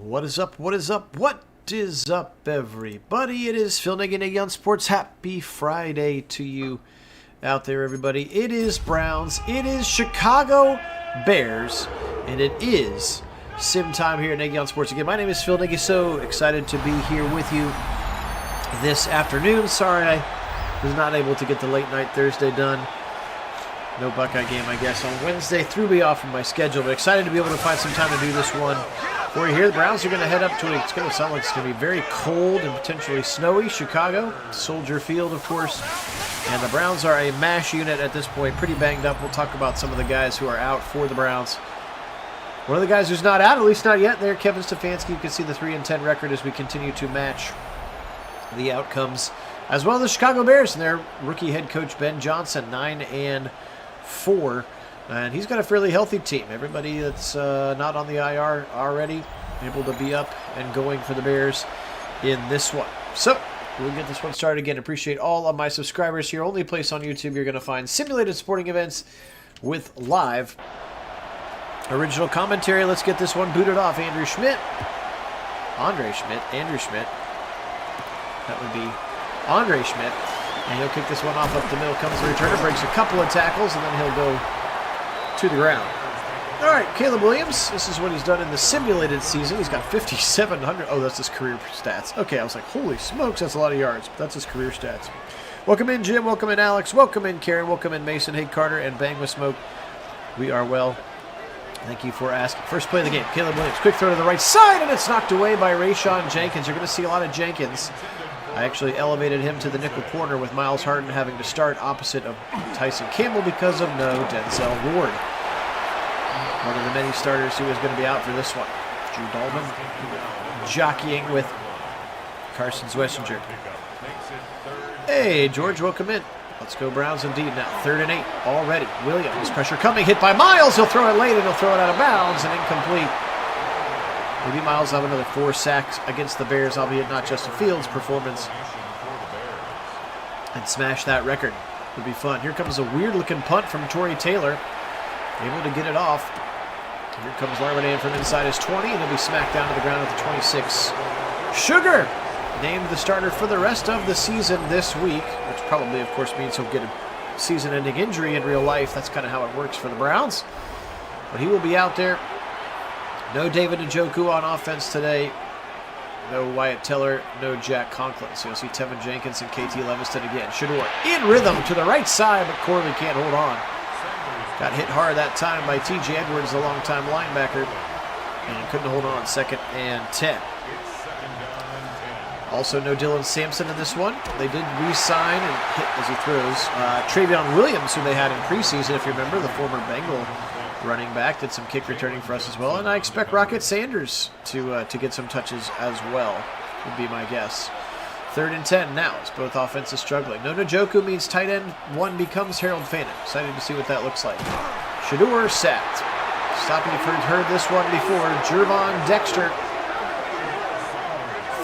What is up? What is up? What is up, everybody? It is Phil Nagy on Sports. Happy Friday to you out there, everybody. It is Browns. It is Chicago Bears. And it is sim time here at Nagy on Sports. Again, my name is Phil Nagy. So excited to be here with you this afternoon. Sorry I was not able to get the late night Thursday done. No Buckeye game, I guess, on Wednesday. Threw me off from my schedule. But excited to be able to find some time to do this one. We're here. The Browns are going to head up to it's going to sound like it's going to be very cold and potentially snowy. Chicago, Soldier Field, of course. And the Browns are a MASH unit at this point, pretty banged up. We'll talk about some of the guys who are out for the Browns. One of the guys who's not out, at least not yet, there, Kevin Stefanski. You can see the 3-10 record as we continue to match the outcomes, as well as the Chicago Bears and their rookie head coach Ben Johnson, 9-4. And he's got a fairly healthy team. Everybody that's not on the IR already able to be up and going for the Bears in this one. So we'll get this one started again. Appreciate all of my subscribers here. Only place on YouTube you're going to find simulated sporting events with live original commentary. Let's get this one booted off. Andrew Schmidt. That would be Andre Schmidt. And he'll kick this one off up the middle. Comes the returner, breaks a couple of tackles, and then he'll go to the ground. All right, Caleb Williams. This is what he's done in the simulated season. He's got 5,700. Oh, that's his career stats. Okay, I was like, holy smokes, that's a lot of yards. But that's his career stats. Welcome in, Jim. Welcome in, Alex. Welcome in, Karen. Welcome in, Mason. Hey, Carter, and Bang with Smoke. We are well. Thank you for asking. First play of the game. Caleb Williams. Quick throw to the right side, and it's knocked away by Rayshon Jenkins. You're going to see a lot of Jenkins. I actually elevated him to the nickel corner with Miles Harden having to start opposite of Tyson Campbell because of no Denzel Ward. One of the many starters who is going to be out for this one. Drew Dalman jockeying with Carson Zwessinger. Hey, George, welcome in. Let's go Browns indeed now. 3rd and 8 already. Williams, pressure coming, hit by Miles. He'll throw it late and he'll throw it out of bounds and incomplete. Maybe Miles will have another 4 sacks against the Bears, albeit not Justin Fields' performance. And smash that record. Would be fun. Here comes a weird-looking punt from Torrey Taylor. Able to get it off. Here comes Larminan from inside his 20, and he'll be smacked down to the ground at the 26. Sugar named the starter for the rest of the season this week, which probably, of course, means he'll get a season-ending injury in real life. That's kind of how it works for the Browns. But he will be out there. No David Njoku on offense today. No Wyatt Teller. No Jack Conklin. So you'll see Tevin Jenkins and KT Leviston again. Shador in rhythm to the right side, but Corley can't hold on. Got hit hard that time by T.J. Edwards, the longtime linebacker, and couldn't hold on. 2nd and 10. Also no Dylan Sampson in this one. They did re-sign and hit as he throws. Travion Williams, who they had in preseason, if you remember, the former Bengal running back, did some kick returning for us as well. And I expect Rocket Sanders to get some touches as well, would be my guess. 3rd and 10 now as both offenses struggling. No Njoku means tight end 1 becomes Harold Fannin. Excited to see what that looks like. Shador sacked. Stopping if you've heard this one before. Jervon Dexter.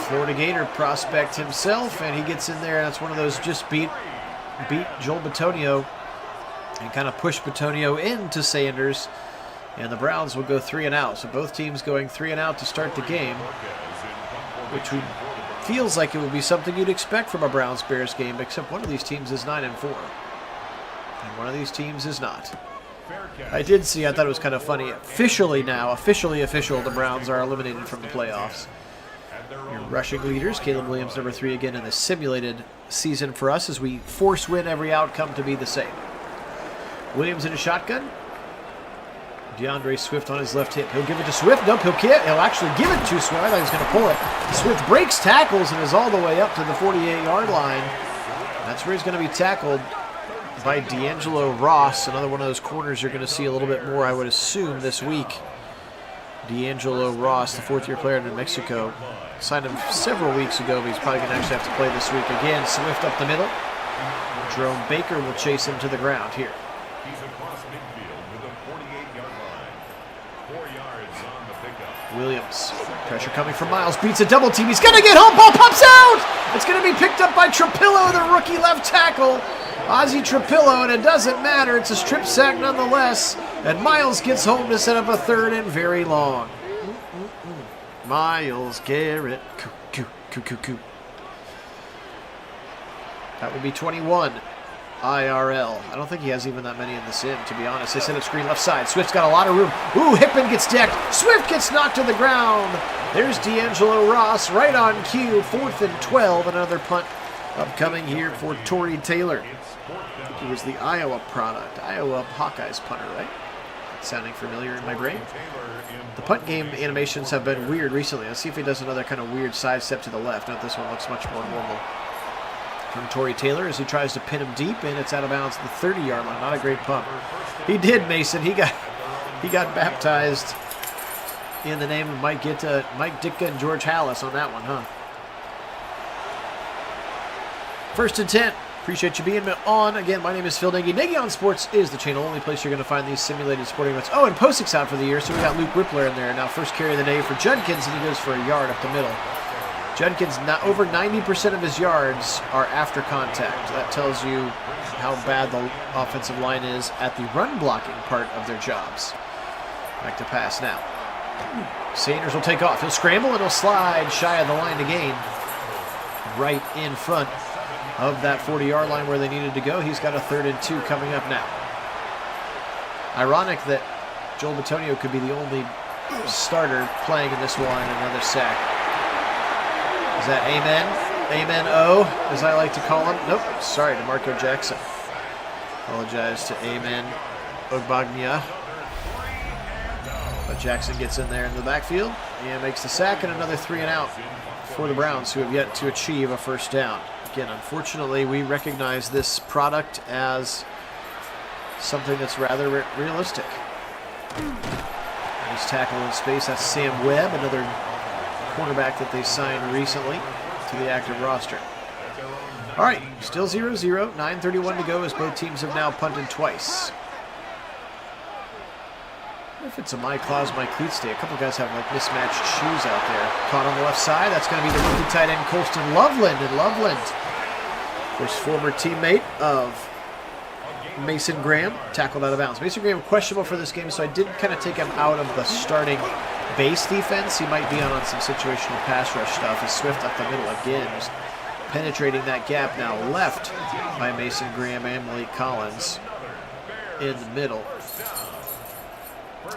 Florida Gator prospect himself, and he gets in there. That's one of those just beat Joel Bitonio and kind of push Bitonio into Sanders. And the Browns will go 3 and out. So both teams going 3 and out to start the game, which feels like it would be something you'd expect from a Browns-Bears game, except one of these teams is 9-4. And one of these teams is not. I did see, I thought it was kind of funny. Officially now, official, the Browns are eliminated from the playoffs. Your rushing leaders, Caleb Williams, number 3 again in the simulated season for us as we force win every outcome to be the same. Williams in a shotgun. DeAndre Swift on his left hip. He'll give it to Swift. Nope, he'll actually give it to Swift. I thought he was going to pull it. Swift breaks tackles and is all the way up to the 48-yard line. That's where he's going to be tackled by D'Angelo Ross, another one of those corners you're going to see a little bit more, I would assume, this week. D'Angelo Ross, the 4th-year player in New Mexico. Signed him several weeks ago, but he's probably going to actually have to play this week again. Swift up the middle. Jerome Baker will chase him to the ground here. Williams, pressure coming from Miles, beats a double team. He's going to get home. Ball pops out. It's going to be picked up by Trapillo, the rookie left tackle. Ozzie Trapillo, and it doesn't matter. It's a strip sack nonetheless. And Miles gets home to set up a 3rd and very long. Miles Garrett. That would be 21. IRL. I don't think he has even that many in the sim, to be honest. They set up screen left side. Swift's got a lot of room. Ooh, Hickman gets decked. Swift gets knocked to the ground. There's D'Angelo Ross right on cue. 4th and 12. Another punt upcoming here for Tory Taylor. I think he was the Iowa product. Iowa Hawkeyes punter, right? Sounding familiar in my brain. The punt game animations have been weird recently. Let's see if he does another kind of weird side step to the left. Note this one looks much more normal. From Tory Taylor as he tries to pin him deep, and it's out of bounds at the 30-yard line. Not a great pump. He did, Mason. He got baptized in the name of Mike Ditka and George Hallis on that one, huh? 1st and 10. Appreciate you being on. Again, my name is Phil Nagy. Nagy on Sports is the channel, only place you're going to find these simulated sporting events. Oh, and Postic's out for the year, so we got Luke Whippler in there. Now, first carry of the day for Judkins, and he goes for a yard up the middle. Judkins, over 90% of his yards are after contact. That tells you how bad the offensive line is at the run blocking part of their jobs. Back to pass now. Sanders will take off. He'll scramble and he'll slide shy of the line to gain. Right in front of that 40-yard line where they needed to go. He's got a 3rd and 2 coming up now. Ironic that Joel Bitonio could be the only starter playing in this one. Another sack. Is that Amen? Amen O, as I like to call him. Nope, sorry to Marco Jackson. Apologize to Amen Ogbagnia. But Jackson gets in there in the backfield and makes the sack, and another 3 and out for the Browns, who have yet to achieve a 1st down. Again, unfortunately, we recognize this product as something that's rather realistic. Nice tackle in space. That's Sam Webb, another cornerback that they signed recently to the active roster. All right, still 0-0, 9:31 to go as both teams have now punted twice. If it's a My Claws, My Cleats day, a couple guys have like mismatched shoes out there. Caught on the left side, that's going to be the rookie tight end Colston Loveland. And Loveland, of course, former teammate of Mason Graham, tackled out of bounds. Mason Graham questionable for this game, so I did kind of take him out of the starting base defense. He might be on some situational pass rush stuff. As Swift up the middle again, just penetrating that gap now left by Mason Graham and Malik Collins in the middle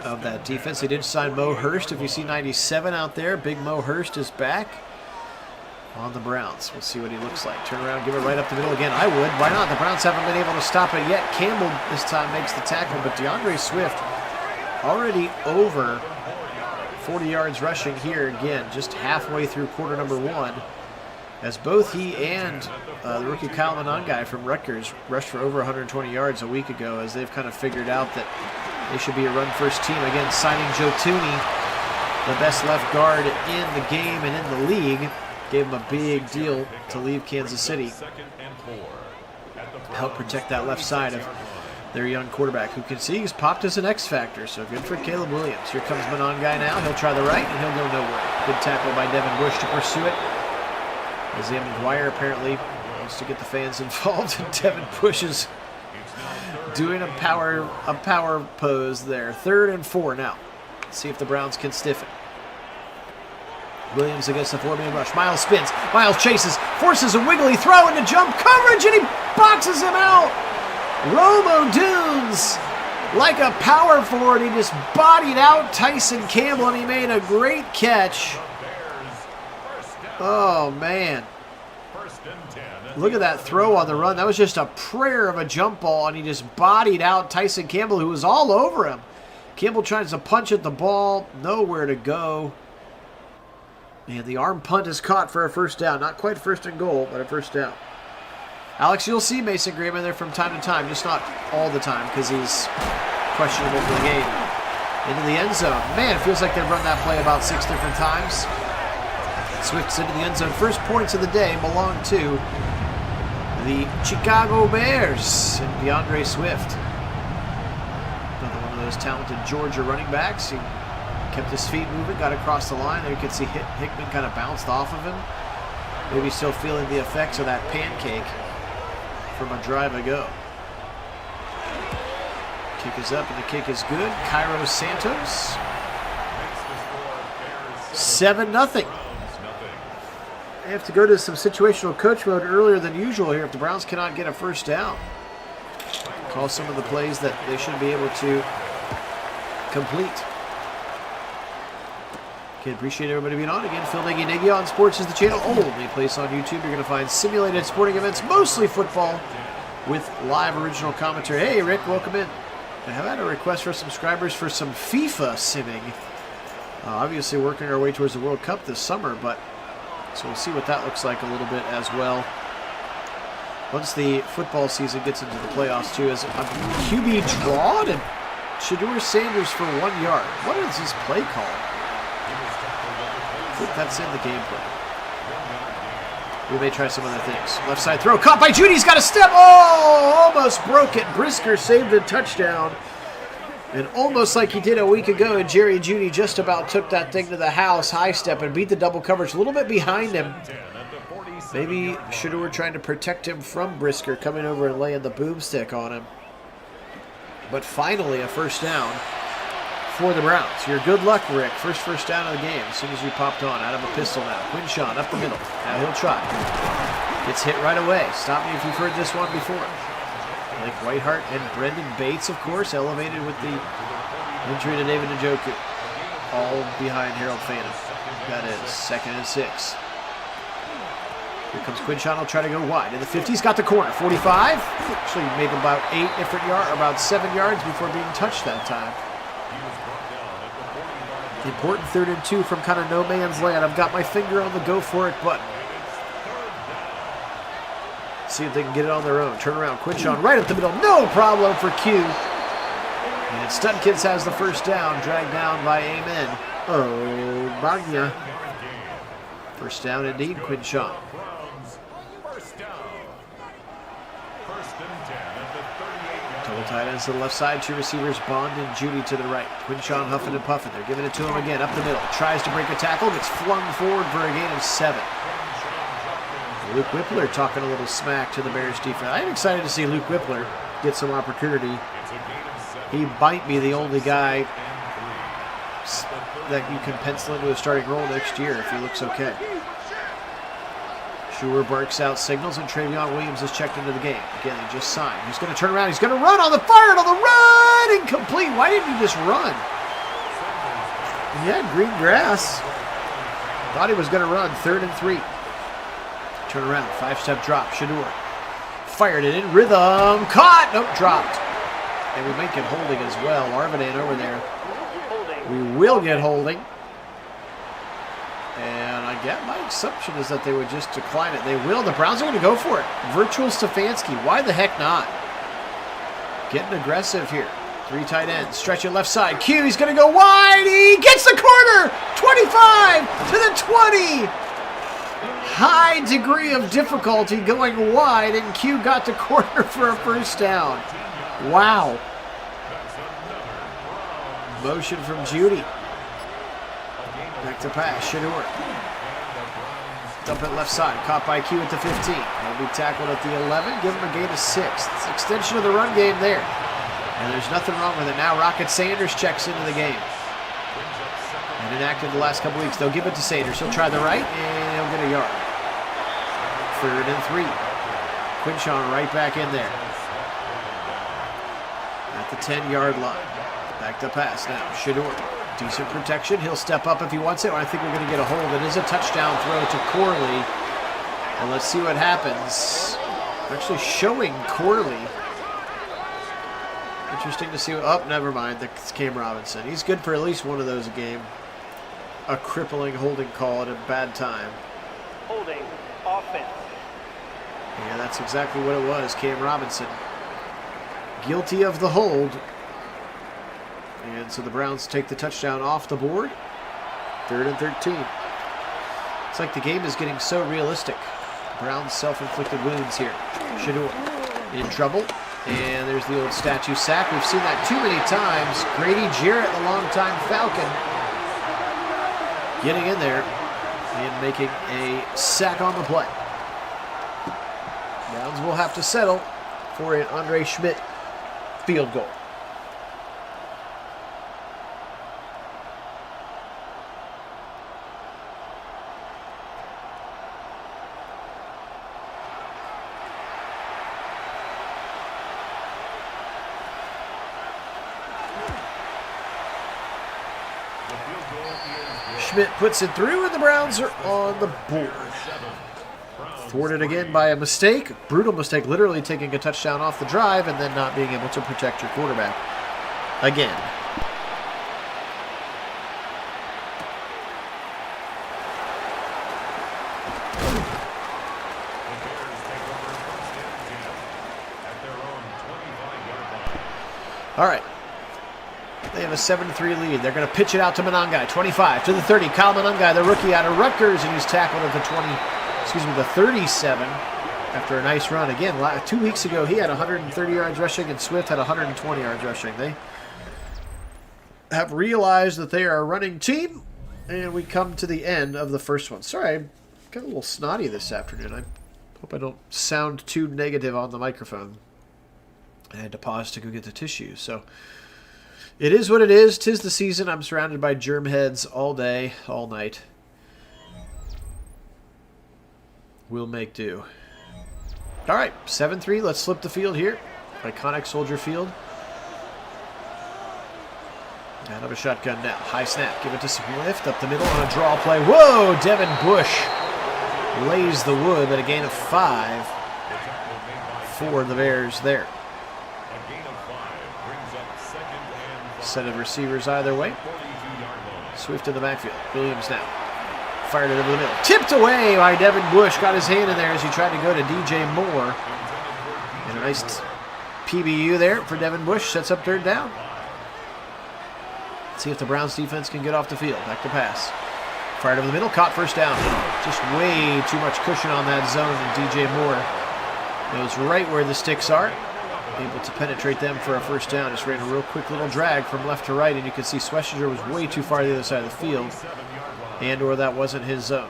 of that defense. They did sign Mo Hurst. If you see 97 out there, big Mo Hurst is back on the Browns. We'll see what he looks like. Turn around, give it right up the middle again. I would. Why not? The Browns haven't been able to stop it yet. Campbell this time makes the tackle, but DeAndre Swift already over 40 yards rushing here again, just halfway through quarter number 1, as both he and the rookie Kyle Monangai from Rutgers rushed for over 120 yards a week ago, as they've kind of figured out that they should be a run-first team. Again, signing Joe Tooney, the best left guard in the game and in the league, gave him a big deal to leave Kansas City. Help protect that left side of their young quarterback, who can see he's popped as an X factor, so good for Caleb Williams. Here comes Monangai now. He'll try the right, and he'll go nowhere. Good tackle by Devin Bush to pursue it. Isaiah McGuire apparently wants to get the fans involved, and Devin Bush is doing a power pose there. 3rd and 4 now. Let's see if the Browns can stiffen. Williams against the 4-man rush. Miles spins. Miles chases. Forces a wiggly throw into jump coverage, and he boxes him out. Rome O'Dunes like a power forward. He just bodied out Tyson Campbell, and he made a great catch. Oh, man. Look at that throw on the run. That was just a prayer of a jump ball, and he just bodied out Tyson Campbell, who was all over him. Campbell tries to punch at the ball. Nowhere to go. And the arm punt is caught for a first down. Not quite first and goal, but a first down. Alex, you'll see Mason Graham in there from time to time, just not all the time because he's questionable for the game. Into the end zone. Man, it feels like they've run that play about 6 different times. Swift's into the end zone. First points of the day belong to the Chicago Bears and DeAndre Swift. Another one of those talented Georgia running backs. He kept his feet moving, got across the line. There you can see Hickman kind of bounced off of him. Maybe still feeling the effects of that pancake from a drive ago. Kick is up and the kick is good. Cairo Santos. 7-0. They have to go to some situational coach mode earlier than usual here if the Browns cannot get a first down. Call some of the plays that they should be able to complete. Okay, appreciate everybody being on. Again, Phil Nagy on Sports is the channel. Only place on YouTube. You're going to find simulated sporting events, mostly football, with live original commentary. Hey, Rick, welcome in. I have had a request for subscribers for some FIFA simming. Obviously working our way towards the World Cup this summer, but so we'll see what that looks like a little bit as well. Once the football season gets into the playoffs, too, as a QB drawed and Shedeur Sanders for 1 yard. What is this play called? I think that's in the gameplay. We may try some other things. Left side throw, caught by Judy. He's got a step. Oh, almost broke it. Brisker saved a touchdown. And almost like he did a week ago, Jerry Judy just about took that thing to the house, high step, and beat the double coverage a little bit behind him. Maybe Shedeur trying to protect him from Brisker coming over and laying the boomstick on him. But finally, a first down for the Browns. Your good luck, Rick. First down of the game as soon as you popped on. Out of a pistol now. Quinshawn up the middle. Now he'll try. Gets hit right away. Stop me if you've heard this one before. Like Whiteheart and Brendan Bates, of course, elevated with the injury to David Njoku. All behind Harold Phantom. That is 2nd and 6. Here comes Quinshawn. He'll try to go wide. In the 50, he's got the corner. 45. Actually made about 8 different yards, about 7 yards before being touched that time. Important 3rd and 2 from kind of no man's land. I've got my finger on the go for it button. See if they can get it on their own. Turn around. Quinshawn right up the middle. No problem for Q. And Studkins has the first down. Dragged down by Amen. Oh, Magna. First down indeed, Quinshawn. Total tight ends to the left side. 2 receivers, Bond and Judy to the right. Quinshawn huffing and puffing. They're giving it to him again up the middle. Tries to break a tackle. Gets flung forward for a gain of 7. Luke Whippler talking a little smack to the Bears defense. I'm excited to see Luke Whippler get some opportunity. He might be the only guy that you can pencil into a starting role next year if he looks okay. Shedeur barks out signals, and Travion Williams is checked into the game. Again, he just signed. He's going to turn around. He's going to run on the fire and on the run! Incomplete. Why didn't he just run? He had green grass. Thought he was going to run. 3rd and 3. Turn around. 5-step drop. Shedeur fired it in rhythm. Caught! Nope, dropped. And we might get holding as well. Arvidan over there. We will get holding. And I get my assumption is that they would just decline it. They will. The Browns are going to go for it. Virtual Stefanski. Why the heck not? Getting aggressive here. 3 tight ends. Stretch it left side. Q, he's going to go wide. He gets the corner. 25 to the 20. High degree of difficulty going wide, and Q got the corner for a first down. Wow. Motion from Judy. Back to pass. Shedeur. Dump it left side. Caught by Q at the 15. He'll be tackled at the 11. Give him a gain of 6. It's an extension of the run game there. And there's nothing wrong with it. Now Rocket Sanders checks into the game. And inactive the last couple weeks. They'll give it to Sanders. He'll try the right, and he'll get a yard. 3rd and 3. Quinshawn right back in there. at the 10-yard line. Back to pass now. Shador. Decent protection. He'll step up if he wants it. I think we're going to get a hold. It is a touchdown throw to Corley. And let's see what happens. Actually showing Corley. Interesting to see. Oh, never mind. It's Cam Robinson. He's good for at least one of those a game. A crippling holding call at a bad time. Holding offense. Yeah, that's exactly what it was. Cam Robinson. Guilty of the hold. And so the Browns take the touchdown off the board. 3rd and 13. It's like the game is getting so realistic. Browns self-inflicted wounds here. Shador in trouble. And there's the old statue sack. We've seen that too many times. Grady Jarrett, the longtime Falcon, getting in there and making a sack on the play. Browns will have to settle for an Andre Schmidt field goal. Schmidt puts it through, and the Browns are on the board. Thwarted again by a mistake. Brutal mistake, literally taking a touchdown off the drive and then not being able to protect your quarterback again. All right. They have a 7-3 lead. They're going to pitch it out to Monangai. 25 to the 30. Kyle Monangai, the rookie out of Rutgers, and he's tackled at the 37 after a nice run. Again, 2 weeks ago, he had 130 yards rushing, and Swift had 120 yards rushing. They have realized that they are a running team, and we come to the end of the first one. Sorry, I got a little snotty this afternoon. I hope I don't sound too negative on the microphone. I had to pause to go get the tissue, so... It is what it is. 'Tis the season. I'm surrounded by germ heads all day, all night. We'll make do. All right, 7-3. Let's slip the field here. Iconic Soldier Field. Out of a shotgun now. High snap. Give it to Swift up the middle on a draw play. Whoa! Devin Bush lays the wood, but a gain of 5 for the Bears there. Set of receivers either way. Swift in the backfield. Williams now. Fired it over the middle. Tipped away by Devin Bush. Got his hand in there as he tried to go to DJ Moore. And a nice PBU there for Devin Bush. Sets up 3rd down. Let's see if the Browns defense can get off the field. Back to pass. Fired over the middle. Caught 1st down. Just way too much cushion on that zone. And DJ Moore goes right where the sticks are. Able to penetrate them for a 1st down. Just ran a real quick little drag from left to right, and you can see Schlesinger was way too far to the other side of the field, and or that wasn't his zone.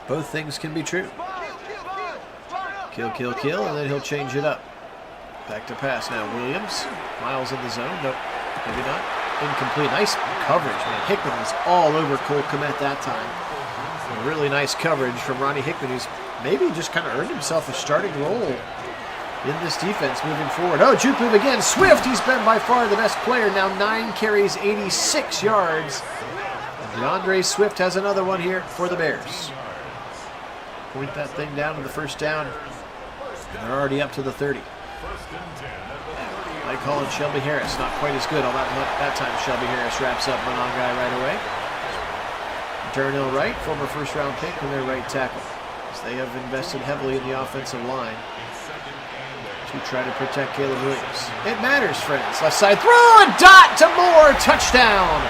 Both things can be true. Kill, kill, kill, and then he'll change it up. Back to pass now. Williams. Miles in the zone. Nope, maybe not. Incomplete. Nice coverage, man. Hickman was all over Cole Kmet that time. A really nice coverage from Ronnie Hickman, who's maybe just kind of earned himself a starting role in this defense moving forward. Oh, juke move again. Swift, he's been by far the best player. Now 9 carries, 86 yards. And DeAndre Swift has another one here for the Bears. Point that thing down to the 1st down. And they're already up to the 30. I call it Shelby Harris. Not quite as good. All that time Shelby Harris wraps up Monangai right away. Darnell Wright, former 1st-round pick, and their right tackle. As they have invested heavily in the offensive line to try to protect Caleb Williams. It matters, friends. Left side throw, a dot to Moore, touchdown.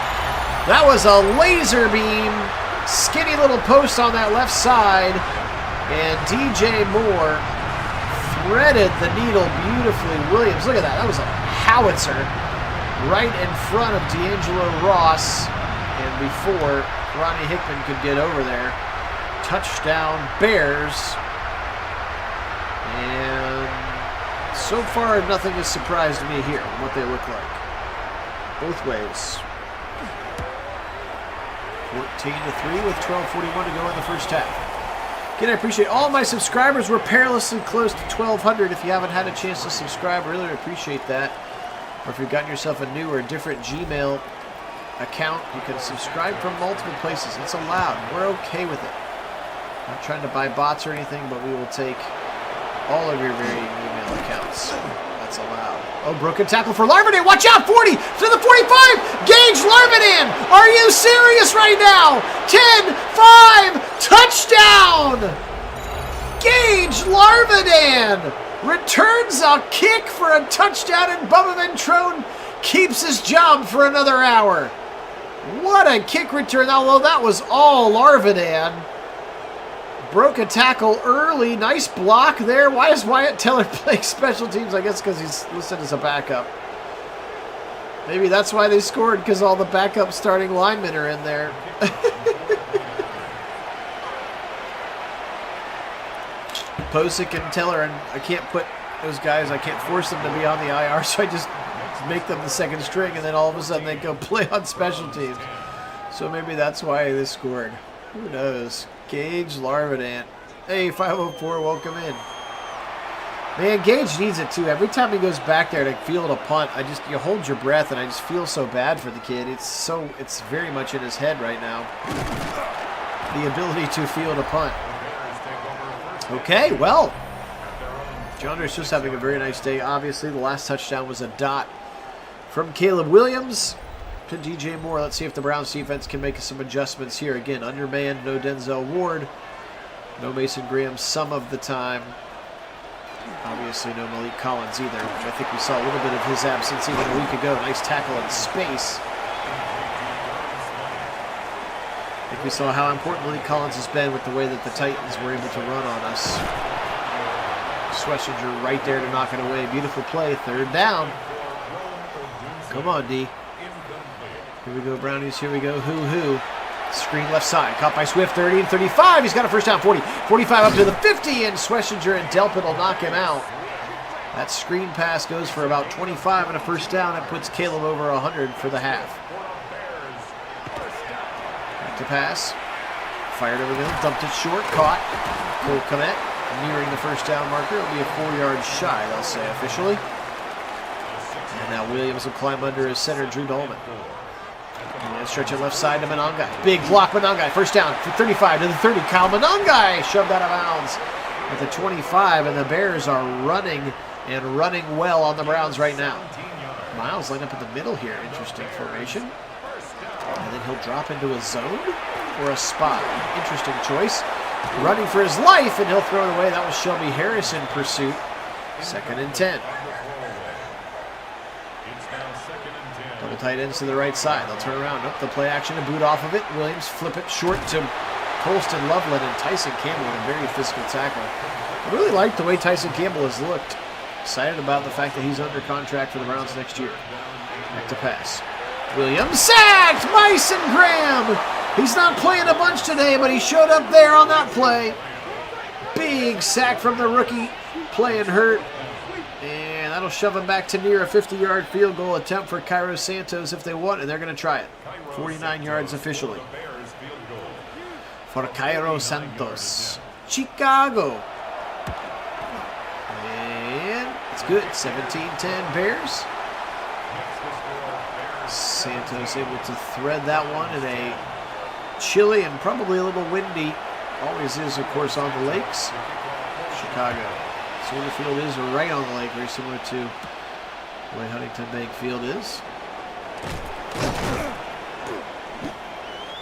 That was a laser beam, skinny little post on that left side, and DJ Moore threaded the needle beautifully. Williams, look at that. That was a howitzer right in front of D'Angelo Ross, and before Ronnie Hickman could get over there, touchdown Bears. And so far, nothing has surprised me here on what they look like. Both ways. 14-3 with 12:41 to go in the 1st half. Again, I appreciate all my subscribers. We're perilously close to 1,200. If you haven't had a chance to subscribe, I really appreciate that. Or if you've gotten yourself a new or different Gmail account, you can subscribe from multiple places. It's allowed. We're okay with it. I'm not trying to buy bots or anything, but we will take all of your varying email accounts. That's allowed. Oh, broken tackle for Larvidan. Watch out, 40 to the 45. Gage Larvidan. Are you serious right now? 10-5. Touchdown. Gage Larvidan returns a kick for a touchdown, and Bubba Ventrone keeps his job for another hour. What a kick return, although that was all Larvidan. Broke a tackle early. Nice block there. Why is Wyatt Teller playing special teams? I guess because he's listed as a backup. Maybe that's why they scored, because all the backup starting linemen are in there. Posick and Teller, and I can't put those guys, I can't force them to be on the IR, so I just make them the second string, and then all of a sudden they go play on special teams. So maybe that's why they scored. Who knows? Gage Larvidan. Hey, 504, welcome in. Man, Gage needs it too. Every time he goes back there to field a punt, you hold your breath, and I just feel so bad for the kid. It's very much in his head right now. The ability to field a punt. Okay, well, Johnner's just having a very nice day. Obviously, the last touchdown was a dot from Caleb Williams to DJ Moore. Let's see if the Browns defense can make some adjustments here. Again, undermanned, no Denzel Ward, no Mason Graham some of the time. Obviously, no Malik Collins either, which I think we saw a little bit of his absence even a week ago. Nice tackle in space. I think we saw how important Malik Collins has been with the way that the Titans were able to run on us. Schlesinger right there to knock it away. Beautiful play. Third down. Come on, D. Here we go, Brownies. Here we go. Who. Screen left side. Caught by Swift. 30 and 35. He's got a first down. 40. 45 up to the 50. And Schlesinger and Delpit will knock him out. That screen pass goes for about 25 and a first down. It puts Caleb over 100 for the half. Back to pass. Fired over the middle. Dumped it short. Caught. Cole Kmet nearing the first down marker. It'll be a 4 yards shy, they'll say officially. And now Williams will climb under his center, Drew Dolman. And stretch it left side to Monangai. Big block, Monangai. First down for 35 to the 30. Kyle Monangai shoved out of bounds at the 25, and the Bears are running and running well on the Browns right now. Miles lined up in the middle here. Interesting formation. And then he'll drop into a zone or a spot. Interesting choice. Running for his life, and he'll throw it away. That was Shelby Harris in pursuit. 2nd and 10. Double tight ends to the right side. They'll turn around. Up the play action and boot off of it. Williams flip it short to Colston Loveland, and Tyson Campbell in a very physical tackle. I really like the way Tyson Campbell has looked. Excited about the fact that he's under contract for the Browns next year. Back to pass. Williams sacked! Mason Graham! He's not playing a bunch today, but he showed up there on that play. Big sack from the rookie, playing hurt. And that'll shove him back to near a 50-yard field goal attempt for Cairo Santos if they want, and they're going to try it. 49 yards officially for Cairo Santos. Chicago. And it's good. 17-10 Bears. Santos able to thread that one in a chilly and probably a little windy, always is, of course, on the lakes. Chicago. So the field is right on the lake, very similar to the way Huntington Bank Field is.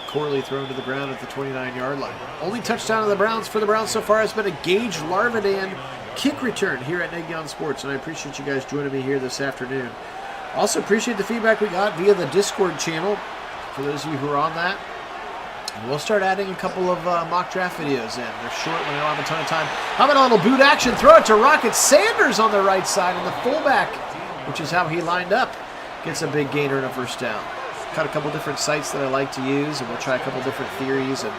Corley thrown to the ground at the 29-yard line. Only touchdown of the Browns for the Browns so far has been a Gage Larvidan kick return here at Nagyon Sports, and I appreciate you guys joining me here this afternoon. Also appreciate the feedback we got via the Discord channel, for those of you who are on that. And we'll start adding a couple of mock draft videos in. They're short when I don't have a ton of time. How about a little boot action? Throw it to Rocket Sanders on the right side, and the fullback, which is how he lined up, gets a big gainer and a first down. Got a couple different sites that I like to use, and we'll try a couple different theories, and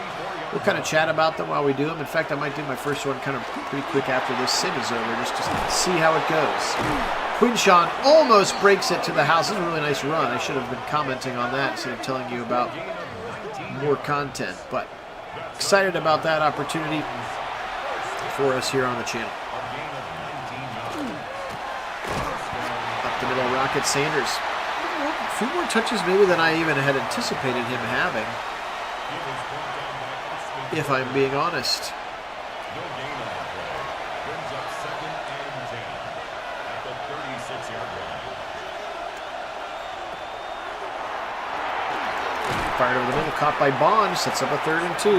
we'll kind of chat about them while we do them. In fact, I might do my first one kind of pretty quick after this sim is over, just to see how it goes. Quinshawn almost breaks it to the house. This is a really nice run. I should have been commenting on that instead of telling you about more content, but excited about that opportunity. for us here on the channel. Up the middle, Rocket Sanders. A few more touches maybe than I even had anticipated him having, if I'm being honest. Fired over the middle, caught by Bond, sets up a 3rd and 2.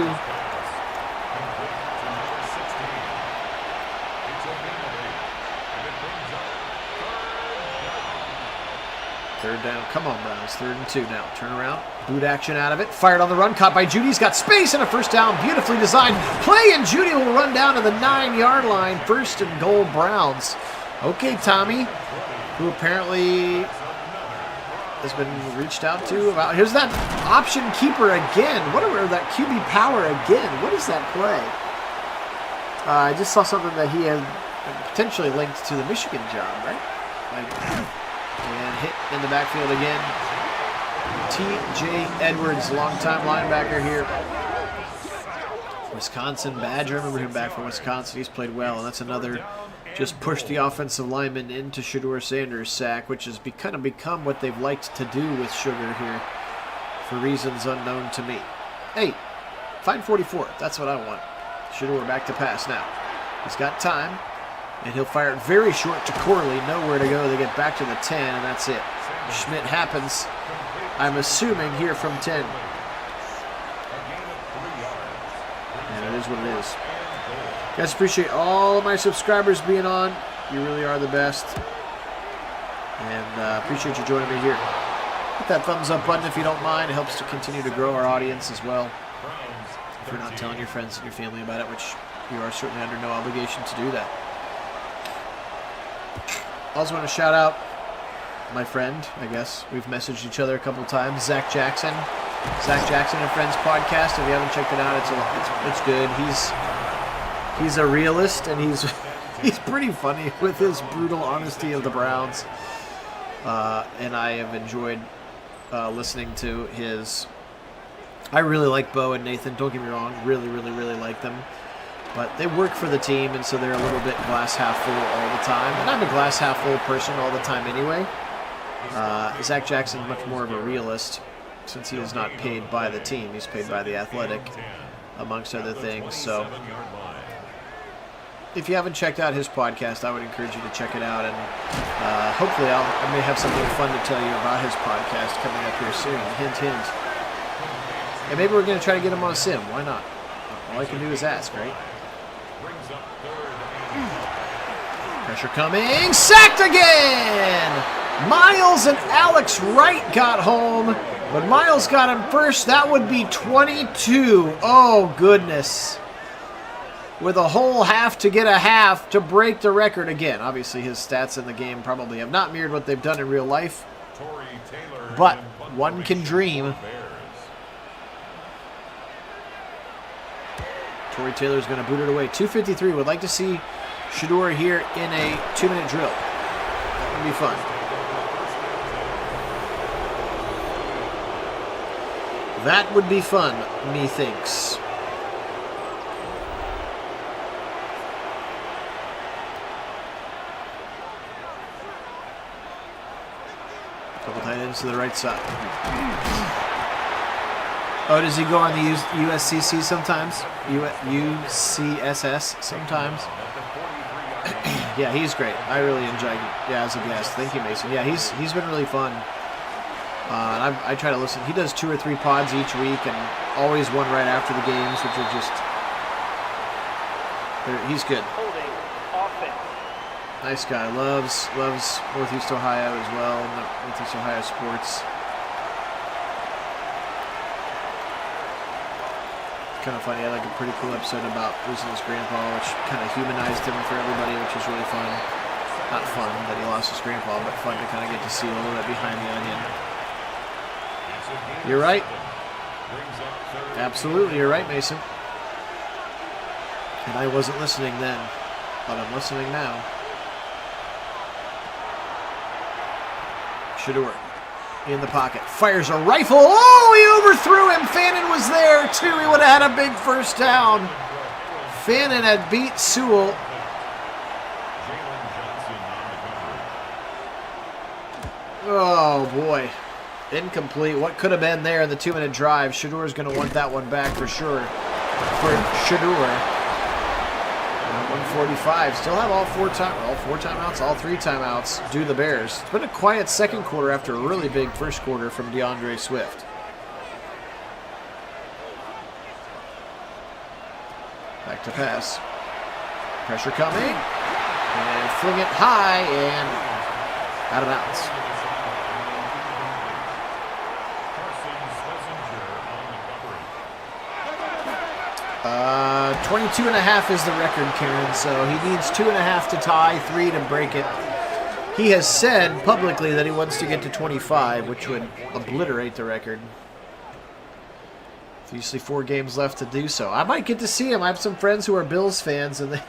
Third down, come on Browns, 3rd and 2 now. Turn around, boot action out of it, fired on the run, caught by Judy. He's got space and a 1st down, beautifully designed play, and Judy will run down to the 9-yard line. 1st and goal Browns. Okay, Tommy, who apparently has been reached out to about. Here's that option keeper again. Or that QB power again. What is that play? I just saw something that he had potentially linked to the Michigan job, right? And hit in the backfield again. T.J. Edwards, longtime linebacker here. Wisconsin Badger. I remember him back from Wisconsin. He's played well, and that's another just push the offensive lineman into Shedeur Sanders' sack, which has kind of become what they've liked to do with Sugar here for reasons unknown to me. Hey, find 44. That's what I want. Shedeur back to pass now. He's got time, and he'll fire it very short to Corley. Nowhere to go. They get back to the 10, and that's it. Schmidt happens, I'm assuming, here from 10. And it is what it is. Guys, appreciate all of my subscribers being on. You really are the best. And appreciate you joining me here. Hit that thumbs up button if you don't mind. It helps to continue to grow our audience as well. If you're not telling your friends and your family about it, which you are certainly under no obligation to do that. Also want to shout out my friend, I guess. We've messaged each other a couple times. Zach Jackson. Zach Jackson and Friends podcast. If you haven't checked it out, it's good. He's a realist, and he's pretty funny with his brutal honesty of the Browns. And I have enjoyed listening to his. I really like Bo and Nathan. Don't get me wrong, really like them. But they work for the team, and so they're a little bit glass half full all the time. And I'm a glass half full person all the time anyway. Zach Jackson's much more of a realist, since he is not paid by the team. He's paid by the Athletic, amongst other things. So if you haven't checked out his podcast, I would encourage you to check it out. And hopefully I may have something fun to tell you about his podcast coming up here soon. Hint, hint. And maybe we're going to try to get him on Sim. Why not? All I can do is ask, right? Pressure coming. Sacked again! Miles and Alex Wright got home, but Miles got him first. That would be 22. Oh, goodness. With a whole half to get a half to break the record again. Obviously, his stats in the game probably have not mirrored what they've done in real life, but one can dream. Tory Taylor's going to boot it away. 2:53. Would like to see Shedeur here in a 2-minute drill. That would be fun. That would be fun, methinks. Couple tight ends to the right side. Oh, does he go on the USCC sometimes? UCSS sometimes? Yeah, he's great. I really enjoy him. Yeah, as a guest. Thank you, Mason. Yeah, he's been really fun. And I try to listen. He does 2 or 3 pods each week, and always one right after the games, which are just. He's good. Nice guy. Loves Northeast Ohio as well, and Northeast Ohio sports. Kind of funny. I had like a pretty cool episode about losing his grandpa, which kind of humanized him for everybody, which was really fun. Not fun that he lost his grandpa, but fun to kind of get to see a little bit behind the onion. You're right. Absolutely, you're right, Mason. And I wasn't listening then, but I'm listening now. Shedeur in the pocket, fires a rifle. Oh, he overthrew him. Fannin was there too. He would have had a big first down. Fannin had beat Sewell. Oh, boy. Incomplete. What could have been there in the 2-minute drive? Shadur's going to want that one back for sure. For Shadur. 145. Still have all four timeouts, all three timeouts. Do the Bears. It's been a quiet second quarter after a really big first quarter from DeAndre Swift. Back to pass. Pressure coming. And fling it high and out of bounds. 22.5 is the record, Karen, so he needs 2.5 to tie, 3 to break it. He has said publicly that he wants to get to 25, which would obliterate the record. Usually 4 games left to do so. I might get to see him. I have some friends who are Bills fans, and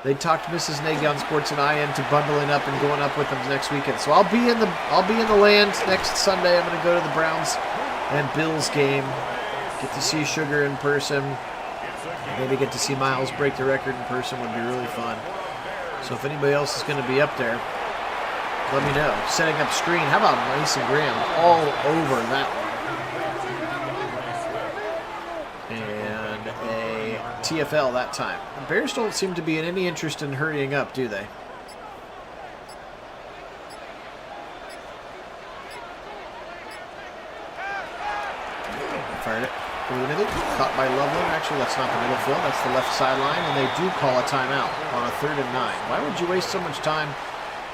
they talked Mrs. Nagy on Sports and I into bundling up and going up with them next weekend. So I'll be in the land next Sunday. I'm going to go to the Browns and Bills game. Get to see Sugar in person. Maybe get to see Miles break the record in person would be really fun. So if anybody else is going to be up there, let me know. Setting up screen. How about Mason Graham all over that one? And a TFL that time. The Bears don't seem to be in any interest in hurrying up, do they? Fired it. Over the middle, caught by Loveland. Actually, that's not the middle field. That's the left sideline, and they do call a timeout on a 3rd and 9. Why would you waste so much time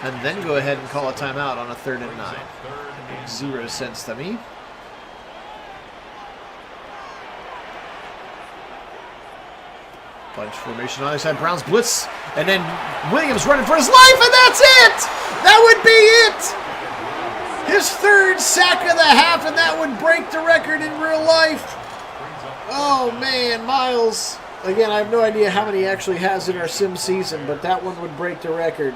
and then go ahead and call a timeout on a 3rd and 9? It makes 0 sense to me. Bunch formation on the other side. Browns blitz, and then Williams running for his life, and that's it! That would be it! His 3rd sack of the half, and that would break the record in real life. Oh, man, Miles. Again, I have no idea how many he actually has in our sim season, but that one would break the record.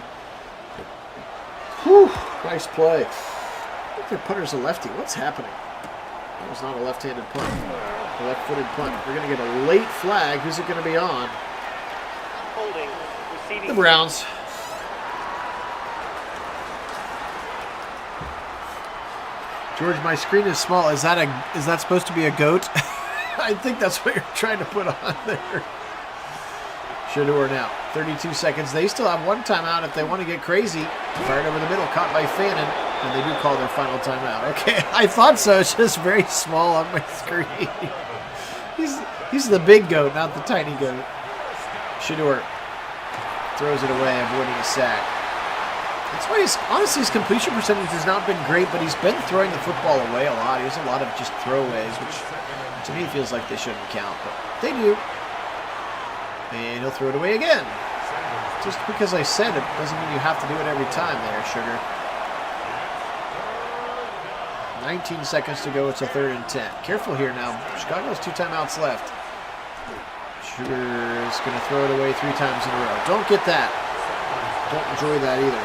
Whew, nice play. I think their punter's a lefty. What's happening? That was not a left-handed punt. A left-footed punt. We're going to get a late flag. Who's it going to be on? Holding. The Browns. George, my screen is small. Is that supposed to be a goat? I think that's what you're trying to put on there. Shadur now. 32 seconds. They still have one timeout if they want to get crazy. Fired over the middle. Caught by Fannin. And they do call their final timeout. Okay, I thought so. It's just very small on my screen. He's the big goat, not the tiny goat. Shadur throws it away, avoiding a sack. That's why honestly his completion percentage has not been great, but he's been throwing the football away a lot. He has a lot of just throwaways, which to me feels like they shouldn't count, but they do. And he'll throw it away again. Just because I said it doesn't mean you have to do it every time there, Sugar. 19 seconds to go. It's a 3rd and 10. Careful here now. Chicago has 2 timeouts left. Sugar is going to throw it away 3 times in a row. Don't get that. Don't enjoy that either.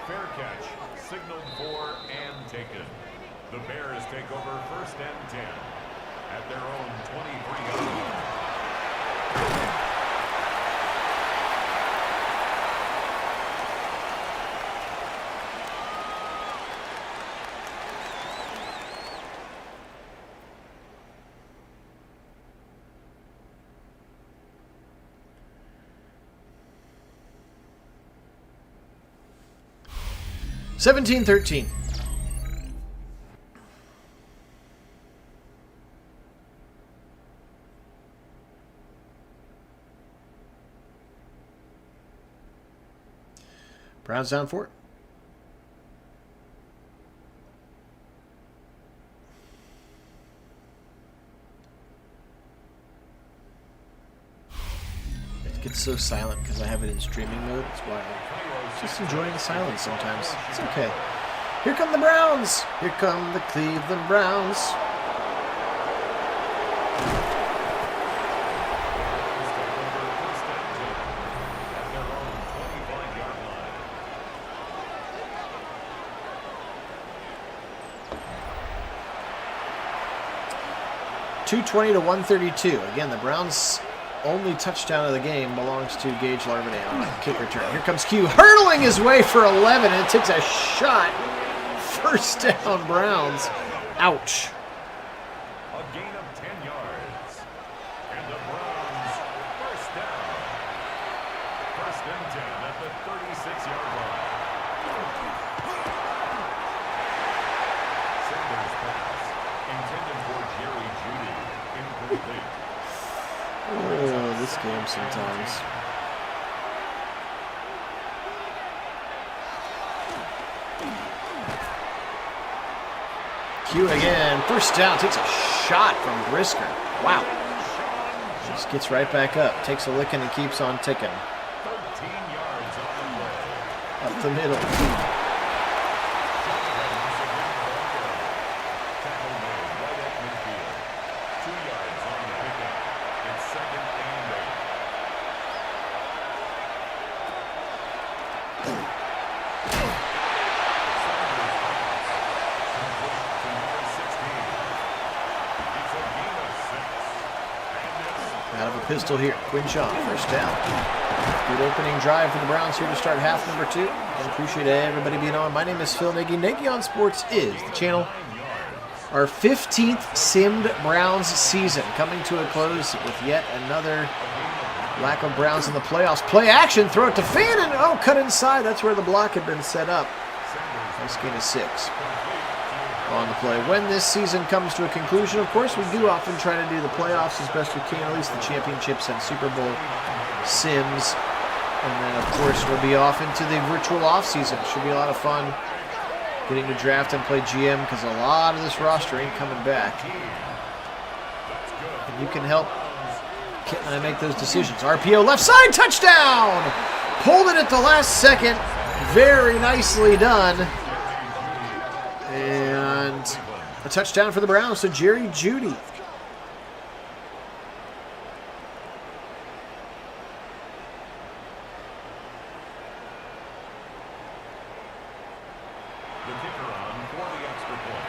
Fair catch, signaled for and taken. The Bears take over 1st and 10 at their own 23-yard line. $17-13. Browns down 4. It gets so silent because I have it in streaming mode. It's wild. Just enjoying the silence sometimes. It's okay. Here come the Browns. Here come the Cleveland Browns. 220 to 132. Again, the Browns' only touchdown of the game belongs to Gage Larvaday on a kick return. Here comes Q, hurdling his way for 11, and takes a shot. First down, Browns. Ouch. A gain of 10 yards. And the Browns first down. First and 10 at the 36-yard line. Sanders pass intended for Jerry Jeudy. Incomplete. Oh, this game sometimes. Q again. First down. Takes a shot from Brisker. Wow. Just gets right back up. Takes a licking and keeps on ticking. 13 yards on the play. Up the middle. Tackle made right at midfield. 2 yards on the pickup. It's second and 8. Out of a pistol here. Quinshaw, first down. Good opening drive for the Browns here to start half number 2. I appreciate everybody being on. My name is Phil Nagy. Nagy on Sports is the channel. Our 15th simmed Browns season coming to a close with yet another lack of Browns in the playoffs. Play action, throw it to Fannin. Oh, cut inside. That's where the block had been set up. Nice gain of 6 on the play. When this season comes to a conclusion, of course, we do often try to do the playoffs as best we can, at least the championships and Super Bowl sims. And then, of course, we'll be off into the virtual offseason. Should be a lot of fun getting to draft and play GM because a lot of this roster ain't coming back. And you can help Kit and I make those decisions. RPO left side, touchdown! Pulled it at the last second. Very nicely done. And a touchdown for the Browns to Jerry Jeudy. The kicker on for the extra point.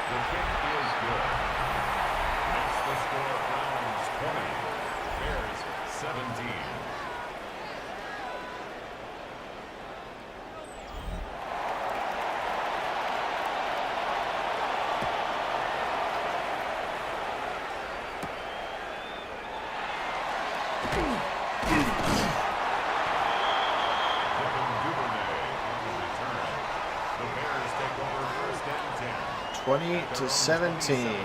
The kick is good. Makes the score Browns 20, Bears 17. The Bears take over first and 10. 20 to 17.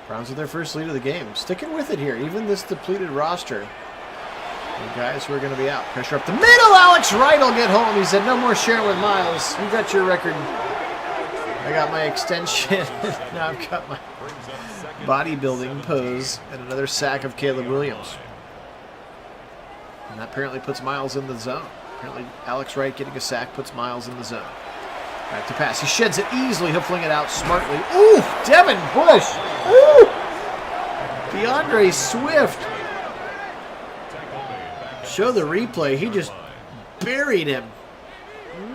Browns with their first lead of the game. Sticking with it here, even this depleted roster. The guys who are going to be out. Pressure up the middle. Alex Wright will get home. He said, no more sharing with Miles. You got your record. I got my extension. Now I've got my bodybuilding pose. And another sack of Caleb Williams. And that apparently puts Miles in the zone. Apparently Alex Wright getting a sack puts Miles in the zone. Back to pass. He sheds it easily. He'll fling it out smartly. Ooh, Devin Bush. Ooh. DeAndre Swift. Show the replay. He just buried him.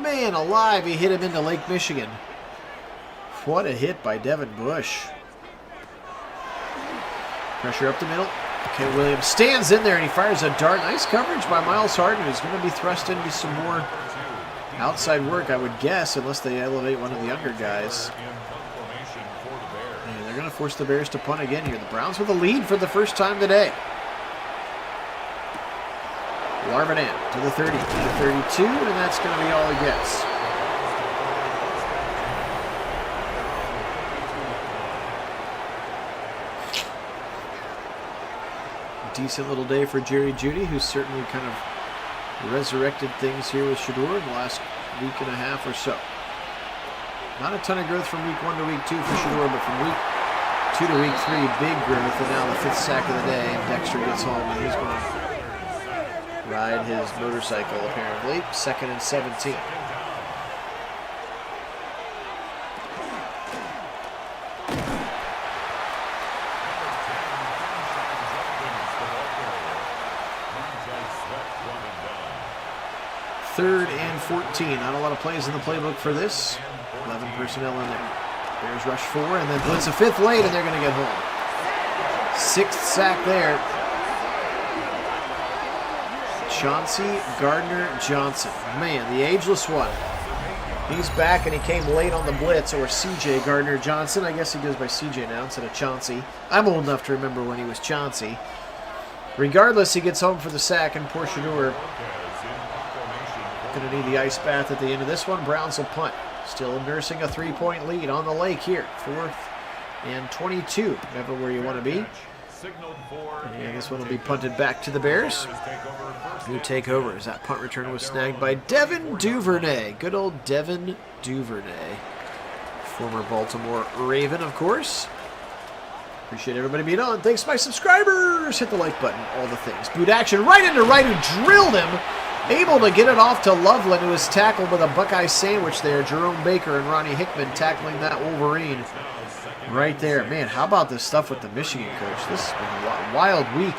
Man alive, he hit him into Lake Michigan. What a hit by Devin Bush. Pressure up the middle. Okay, Williams stands in there and he fires a dart. Nice coverage by Miles Harden, who's going to be thrust into some more outside work, I would guess, unless they elevate one of the younger guys. And they're going to force the Bears to punt again here. The Browns with a lead for the first time today. Larvadan to the 30, to the 32, and that's going to be all he gets. Decent little day for Jerry Jeudy, who's certainly kind of resurrected things here with Shedeur in the last week and a half or so. Not a ton of growth from week 1 to week 2 for Shedeur, but from week 2 to week 3, big growth, and now the 5th sack of the day, and Dexter gets home, and he's going to ride his motorcycle, apparently. 2nd and 17. 3rd and 14. Not a lot of plays in the playbook for this. 11 personnel in there. Bears rush 4 and then blitz a 5th late, and they're going to get home. 6th sack there. Chauncey Gardner-Johnson. Man, the ageless one. He's back, and he came late on the blitz, or C.J. Gardner-Johnson. I guess he goes by C.J. now instead of Chauncey. I'm old enough to remember when he was Chauncey. Regardless, he gets home for the sack, and Porchador going to need the ice bath at the end of this one. Browns will punt. Still nursing a 3-point lead on the lake here. 4th and 22. Never where you want to be. And this one will be punted back to the Bears, who take over as that punt return was snagged by Devin Duvernay. Good old Devin Duvernay. Former Baltimore Raven, of course. Appreciate everybody being on. Thanks to my subscribers. Hit the like button, all the things. Boot action right into right, who drilled him. Able to get it off to Loveland, who was tackled with a Buckeye sandwich there. Jerome Baker and Ronnie Hickman tackling that Wolverine right there. Man, how about this stuff with the Michigan coach? This has been a wild week.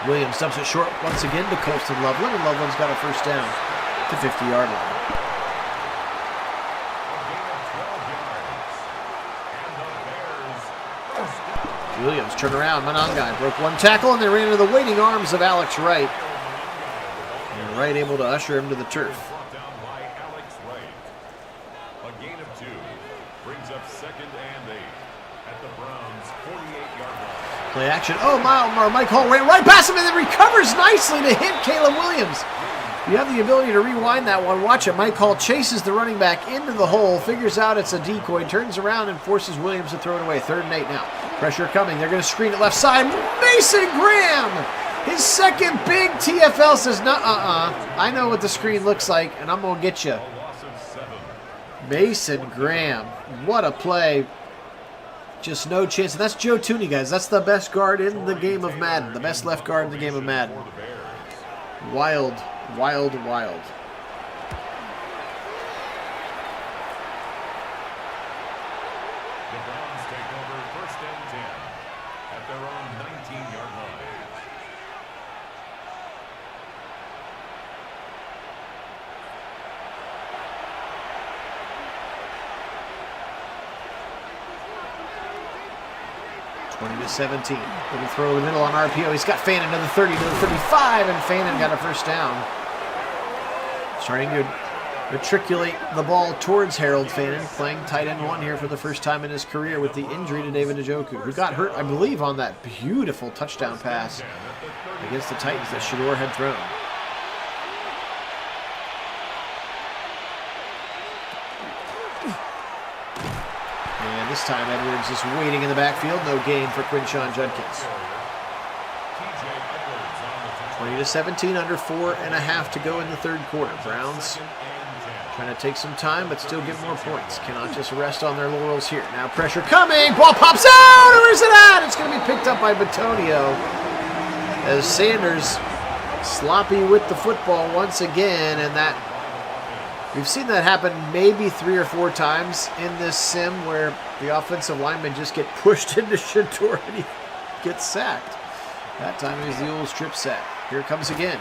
Williams dumps it short once again to Colston Loveland, and Loveland's got a first down to 50-yard line. Williams turned around. Monangai broke one tackle, and they ran into the waiting arms of Alex Wright. And Wright able to usher him to the turf. A gain of 2 brings up 2nd and 8 at the Browns' 48-yard line. Play action. Oh, Mike Hall ran right past him and then recovers nicely to hit Caleb Williams. You have the ability to rewind that one. Watch it. Mike Hall chases the running back into the hole, figures out it's a decoy, turns around and forces Williams to throw it away. 3rd and 8 now. Pressure coming. They're going to screen it left side. Mason Graham! His second big TFL says, I know what the screen looks like, and I'm going to get you. Mason Graham. What a play. Just no chance. And that's Joe Tooney, guys. That's the best guard in the game of Madden. The best left guard in the game of Madden. Wild, wild, wild. The Browns take over 1st and 10 at their own 19-yard line. To 17. Little throw in the middle on RPO. He's got Fannin to the 30, to the 35, and Fannin got a first down. Starting to matriculate the ball towards Harold Fannin, playing tight end 1 here for the first time in his career with the injury to David Njoku, who got hurt, I believe, on that beautiful touchdown pass against the Titans that Shador had thrown. And this time Edwards is waiting in the backfield. No gain for Quinshon Judkins. 20-17, under 4.5 to go in the 3rd quarter. Browns trying to take some time, but still get more points. Cannot just rest on their laurels here. Now pressure coming. Ball pops out. Where's it at? It's going to be picked up by Batonio. As Sanders sloppy with the football once again, and that we've seen that happen maybe 3 or 4 times in this sim where the offensive linemen just get pushed into Shador and he gets sacked. That time it was the old strip sack. Here it comes again.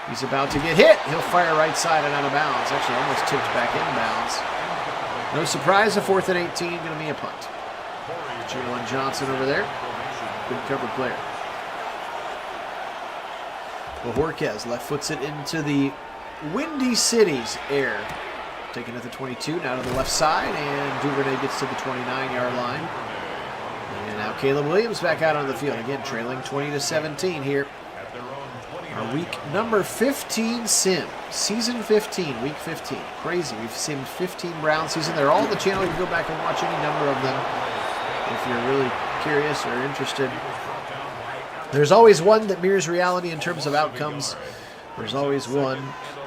He's about to get hit. He'll fire right side and out of bounds. Actually, almost tipped back inbounds. No surprise, a 4th and 18, going to be a punt. Jalen Johnson over there. Good cover player. Bojorquez left foots it into the Windy City's air. Taken at the 22, now to the left side, and Duvernay gets to the 29-yard line. And now Caleb Williams back out on the field. Again, trailing 20-17 here. Our week number 15 sim. Season 15, week 15. Crazy. We've simmed 15 Brown season. They're all on the channel. You can go back and watch any number of them if you're really curious or interested. There's always one that mirrors reality in terms of outcomes. There's always one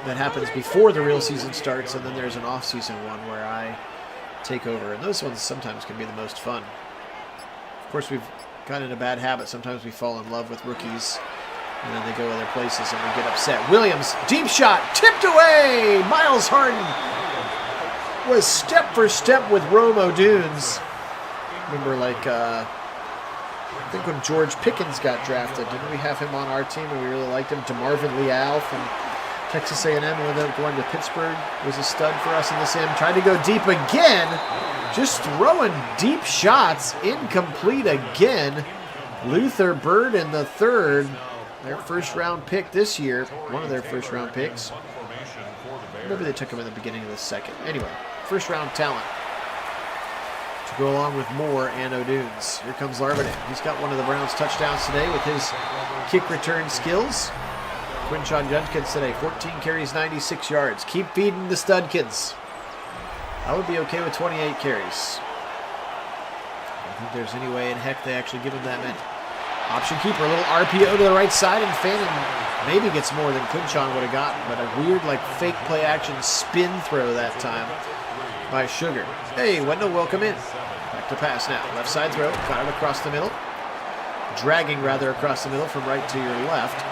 that happens before the real season starts, and then there's an off-season one where I take over. And those ones sometimes can be the most fun. Of course, we've gotten in a bad habit. Sometimes we fall in love with rookies, and then they go other places, and we get upset. Williams, deep shot, tipped away! Miles Harden was step for step with Rome O'Dunes. Remember, like, I think when George Pickens got drafted, didn't we have him on our team and we really liked him? DeMarvin Leal from Texas A&M ended up going to Pittsburgh. Was a stud for us in this end. Tried to go deep again. Just throwing deep shots. Incomplete again. Luther Bird in the third. Their first-round pick this year. One of their first-round picks. Maybe they took him in the beginning of the second. Anyway, first-round talent. To go along with Moore and O'Dunes. Here comes Larvin. He's got one of the Browns' touchdowns today with his kick return skills. Quinshon Judkins today, 14 carries, 96 yards. Keep feeding the stud kids. I would be okay with 28 carries. I don't think there's any way in heck they actually give him that many. Option keeper, a little RPO to the right side, and Fannin maybe gets more than Quinshon would have gotten, but a weird, like, fake play action spin throw that time by Sugar. Hey, Wendell, welcome in. Back to pass now. Left side throw, got it across the middle. Dragging, rather, across the middle from right to your left.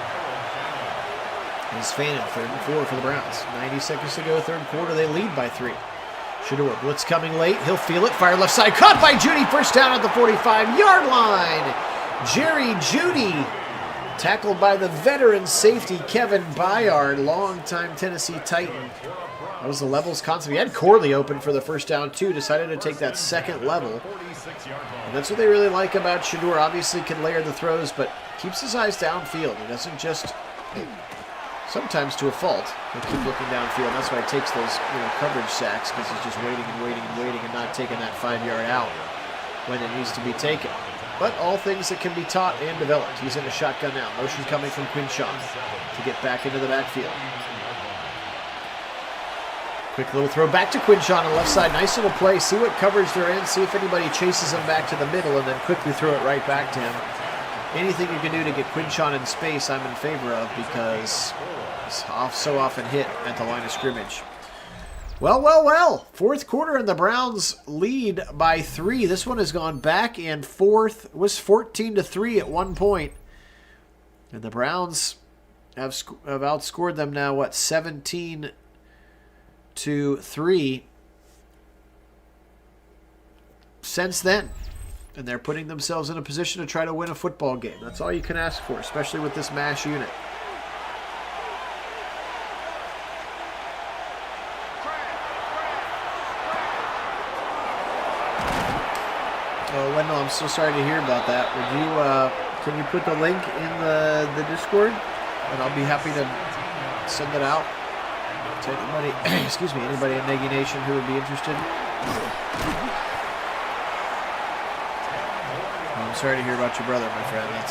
Is Fannin, 3rd and 4 for the Browns. 90 seconds to go, third quarter. They lead by 3. Shador, blitz coming late. He'll feel it. Fire left side. Caught by Judy. First down at the 45-yard line. Jerry Judy. Tackled by the veteran safety, Kevin Byard, longtime Tennessee Titan. That was the levels concept. He had Corley open for the first down, too. Decided to take that second level. And that's what they really like about Shador. Obviously can layer the throws, but keeps his eyes downfield. He doesn't just... Sometimes to a fault, he'll keep looking downfield. That's why he takes those coverage sacks, because he's just waiting and waiting and waiting and not taking that 5-yard out when it needs to be taken. But all things that can be taught and developed. He's in a shotgun now. Motion coming from Quinshon to get back into the backfield. Quick little throw back to Quinshon on the left side. Nice little play. See what coverage they're in. See if anybody chases him back to the middle, and then quickly throw it right back to him. Anything you can do to get Quinshon in space, I'm in favor of, because he's so often hit at the line of scrimmage. Well. Fourth quarter, and the Browns lead by 3. This one has gone back and forth. It was 14-3 at one point. And the Browns have outscored them now, 17-3 since then. And they're putting themselves in a position to try to win a football game. That's all you can ask for, especially with this MASH unit. Oh, Wendell, I'm so sorry to hear about that. Would you, can you put the link in the Discord? And I'll be happy to send it out to anybody, anybody in Nagy Nation who would be interested. I'm sorry to hear about your brother, my friend. That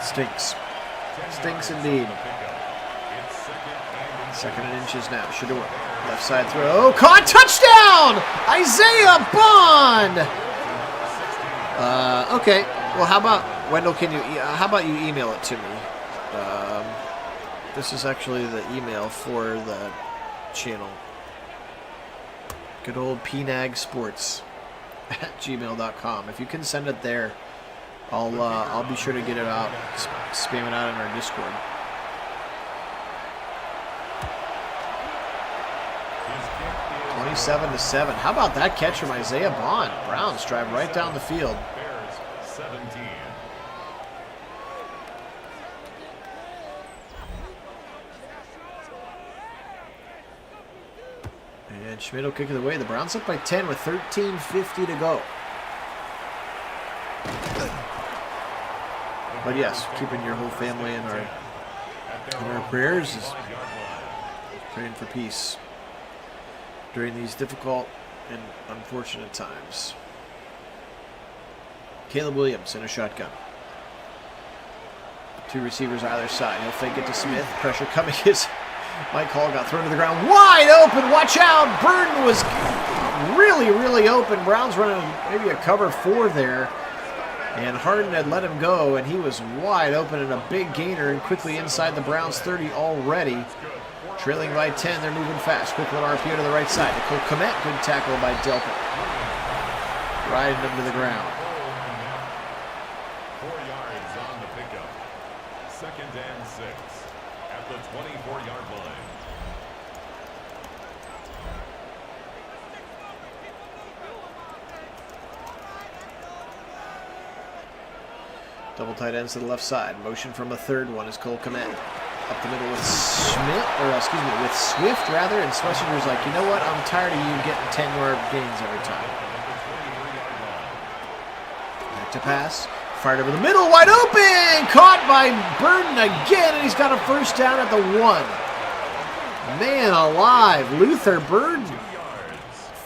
stinks. Stinks indeed. 2nd and inches now. Shador. Left side throw. Caught. Touchdown! Isaiah Bond! Okay. Well, how about, Wendell, how about you email it to me? This is actually the email for the channel. Good old pnagsports at gmail.com. If you can send it there, I'll be sure to get it out, spam it out in our Discord. Bears 27-7. How about that catch from Isaiah Bond? Browns drive right down the field. Bears 17. And Schmidt will kick it away. The Browns up by 10 with 13:50 to go. But yes, keeping your whole family in our prayers, is praying for peace during these difficult and unfortunate times. Caleb Williams in a shotgun. 2 receivers either side. He'll fake it to Smith. Pressure coming. Mike Hall got thrown to the ground. Wide open. Watch out. Burton was really, really open. Browns running maybe a cover 4 there. And Harden had let him go, and he was wide open and a big gainer, and quickly inside the Browns 30 already. Trailing by 10, they're moving fast. Quick little RPO to the right side. Nicole Komet, good tackle by Delpit. Riding him to the ground. 4 yards on the pickup. 2nd and 6 at the 24-yard line. Double tight ends to the left side. Motion from a third one is Cole Komet. Up the middle with with Swift rather, and Schlesinger's like, you know what? I'm tired of you getting 10-yard gains every time. Back to pass. Fired over the middle, wide open! Caught by Burden again, and he's got a first down at the 1. Man alive, Luther Burden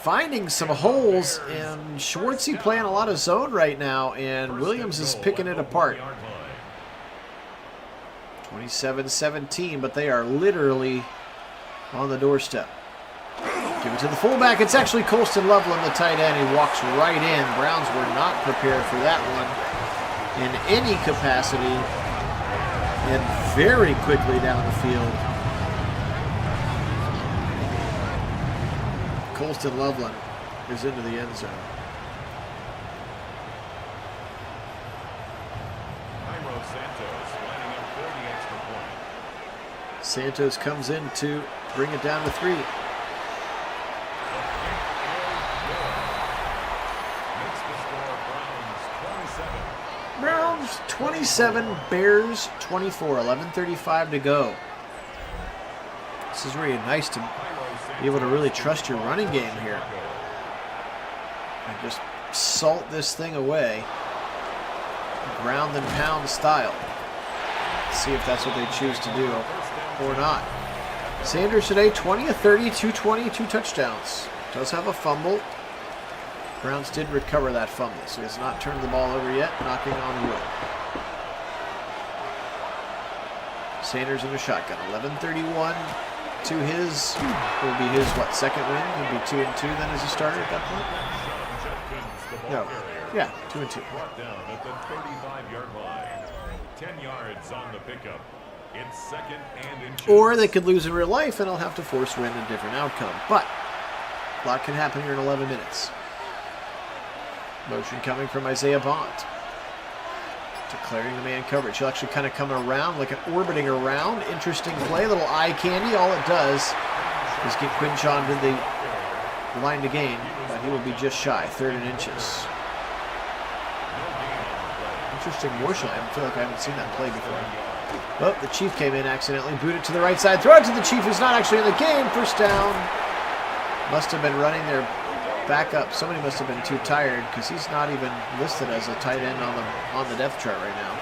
finding some holes, and Schwartzy playing a lot of zone right now, and Williams is picking it apart. 27-17, but they are literally on the doorstep. Give it to the fullback. It's actually Colston Loveland, the tight end. He walks right in. Browns were not prepared for that one in any capacity, and very quickly down the field. Colston Loveland is into the end zone. Santos comes in to bring it down to 3. Browns 27, Bears 24, 11:35 to go. This is really nice to be able to really trust your running game here. And just salt this thing away. Ground and pound style. See if that's what they choose to do or not. Sanders today, 20 of 30, 220, 2 touchdowns. Does have a fumble. Browns did recover that fumble, so he has not turned the ball over yet, knocking on wood. Sanders in a shotgun, 11:31 to his, will be his, what, second win? He'll be 2-2 then as a starter at that point? No. Yeah, 2-2. Brought down at the 35-yard line. 10 yards on the pickup. It's second and inches. Or they could lose in real life and I'll have to force win a different outcome. But a lot can happen here in 11 minutes. Motion coming from Isaiah Bond. Declaring the man coverage. He'll actually kind of come around, like an orbiting around. Interesting play, little eye candy. All it does is get Quinchon to the line to gain, but he will be just shy, 3rd and inches. Interesting motion. I feel like I haven't seen that play before. Well, the Chief came in accidentally, booted to the right side, throw it to the Chief, who's not actually in the game. First down. Must have been running their backup. Somebody must have been too tired because he's not even listed as a tight end on the depth chart right now.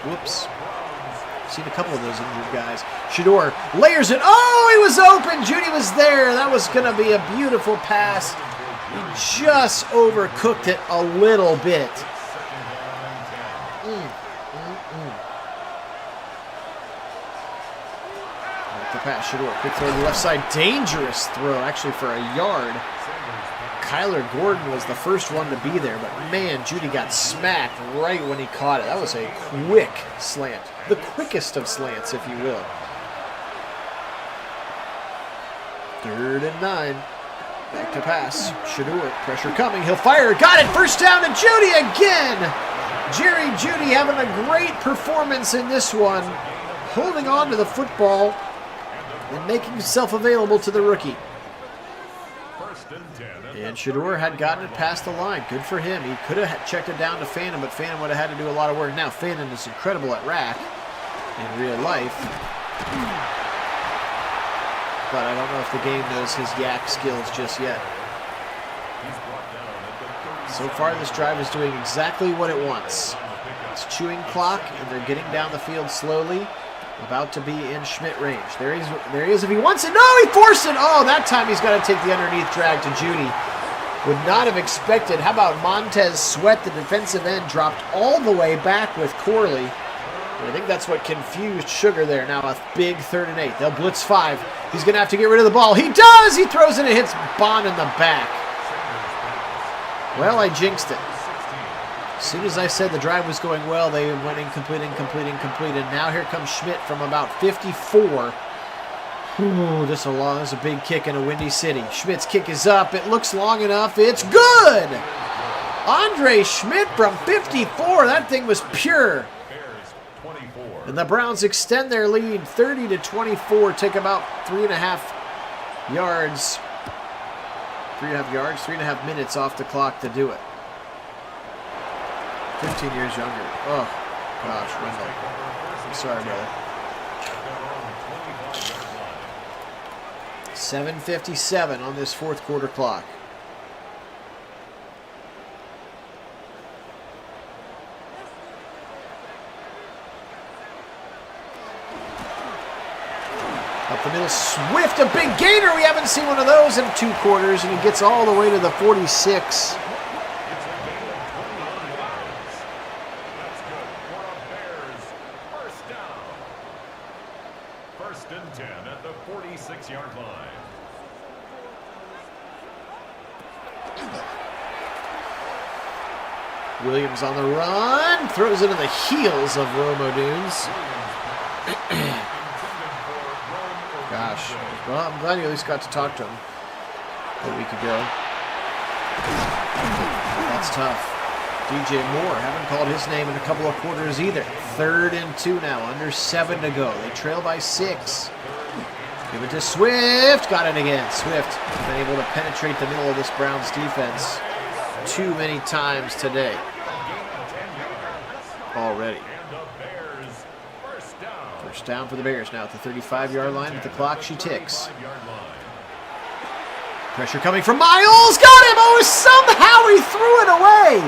Whoops. Seen a couple of those injured guys. Shador layers it. Oh, he was open. Judy was there. That was going to be a beautiful pass. He just overcooked it a little bit. The pass, Shador, quick throw to the left side, dangerous throw, actually for a yard. Kyler Gordon was the first one to be there, but man, Judy got smacked right when he caught it. That was a quick slant, the quickest of slants, if you will. 3rd and 9, back to pass, Shador, pressure coming, he'll fire, got it, first down to Judy again. Jerry Judy having a great performance in this one, holding on to the football and making himself available to the rookie. And Shador had gotten it past the line. Good for him. He could have checked it down to Phantom, but Phantom would have had to do a lot of work. Now Phantom is incredible at rack in real life. But I don't know if the game knows his yak skills just yet. So far this drive is doing exactly what it wants. It's chewing clock and they're getting down the field slowly. About to be in Schmidt range. There he is if he wants it. No, he forced it. Oh, that time he's got to take the underneath drag to Judy. Would not have expected. How about Montez Sweat, the defensive end, dropped all the way back with Corley. And I think that's what confused Sugar there. Now a big 3rd and 8. They'll blitz 5. He's going to have to get rid of the ball. He does! He throws it and hits Bond in the back. Well, I jinxed it. As soon as I said the drive was going well, they went incomplete. And now here comes Schmidt from about 54. Ooh, this is a big kick in a windy city. Schmidt's kick is up. It looks long enough. It's good! Andre Schmidt from 54. That thing was pure. And the Browns extend their lead 30-24. Take about 3.5 yards. 3.5 minutes off the clock to do it. 15 years younger. Oh, gosh, Wendell. I'm sorry, brother. 7:57 on this fourth quarter clock. Up the middle, Swift, a big gainer. We haven't seen one of those in 2 quarters, and he gets all the way to the 46. First and 10 at the 46-yard line. Williams on the run, throws it in the heels of Romo Dunes. Gosh, well, I'm glad you at least got to talk to him a week ago. That's tough. DJ Moore, haven't called his name in a couple of quarters either. 3rd and 2 now, under 7 to go. They trail by 6. Give it to Swift, got it again. Swift been able to penetrate the middle of this Browns defense too many times today. Already. First down for the Bears now at the 35-yard line. At the clock, she ticks. Pressure coming from Miles. Got him! Oh, somehow he threw it away.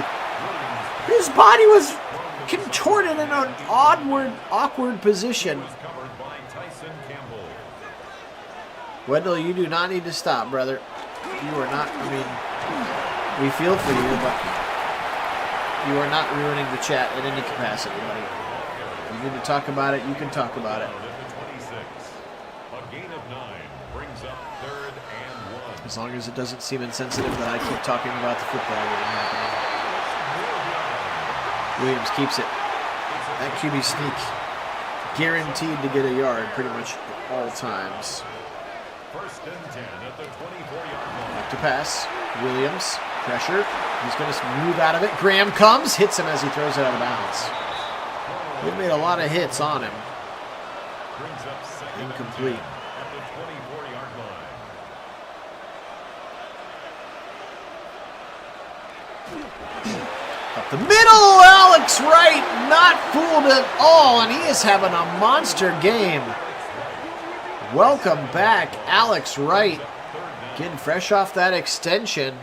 His body was contorted in an awkward position. Wendell, you do not need to stop, brother. You are not, I mean, we feel for you, but you are not ruining the chat in any capacity, buddy. You need to talk about it, you can talk about it. As long as it doesn't seem insensitive that I keep talking about the football game happening. Williams keeps it. That QB sneak guaranteed to get a yard pretty much at all times. First and 10 at the 24-yard line. Back to pass. Williams, pressure. He's going to move out of it. Graham comes, hits him as he throws it out of bounds. They've made a lot of hits on him. Incomplete. At the 24-yard line. Up the middle, Alex Wright, not fooled at all, and he is having a monster game. Welcome back, Alex Wright, getting fresh off that extension.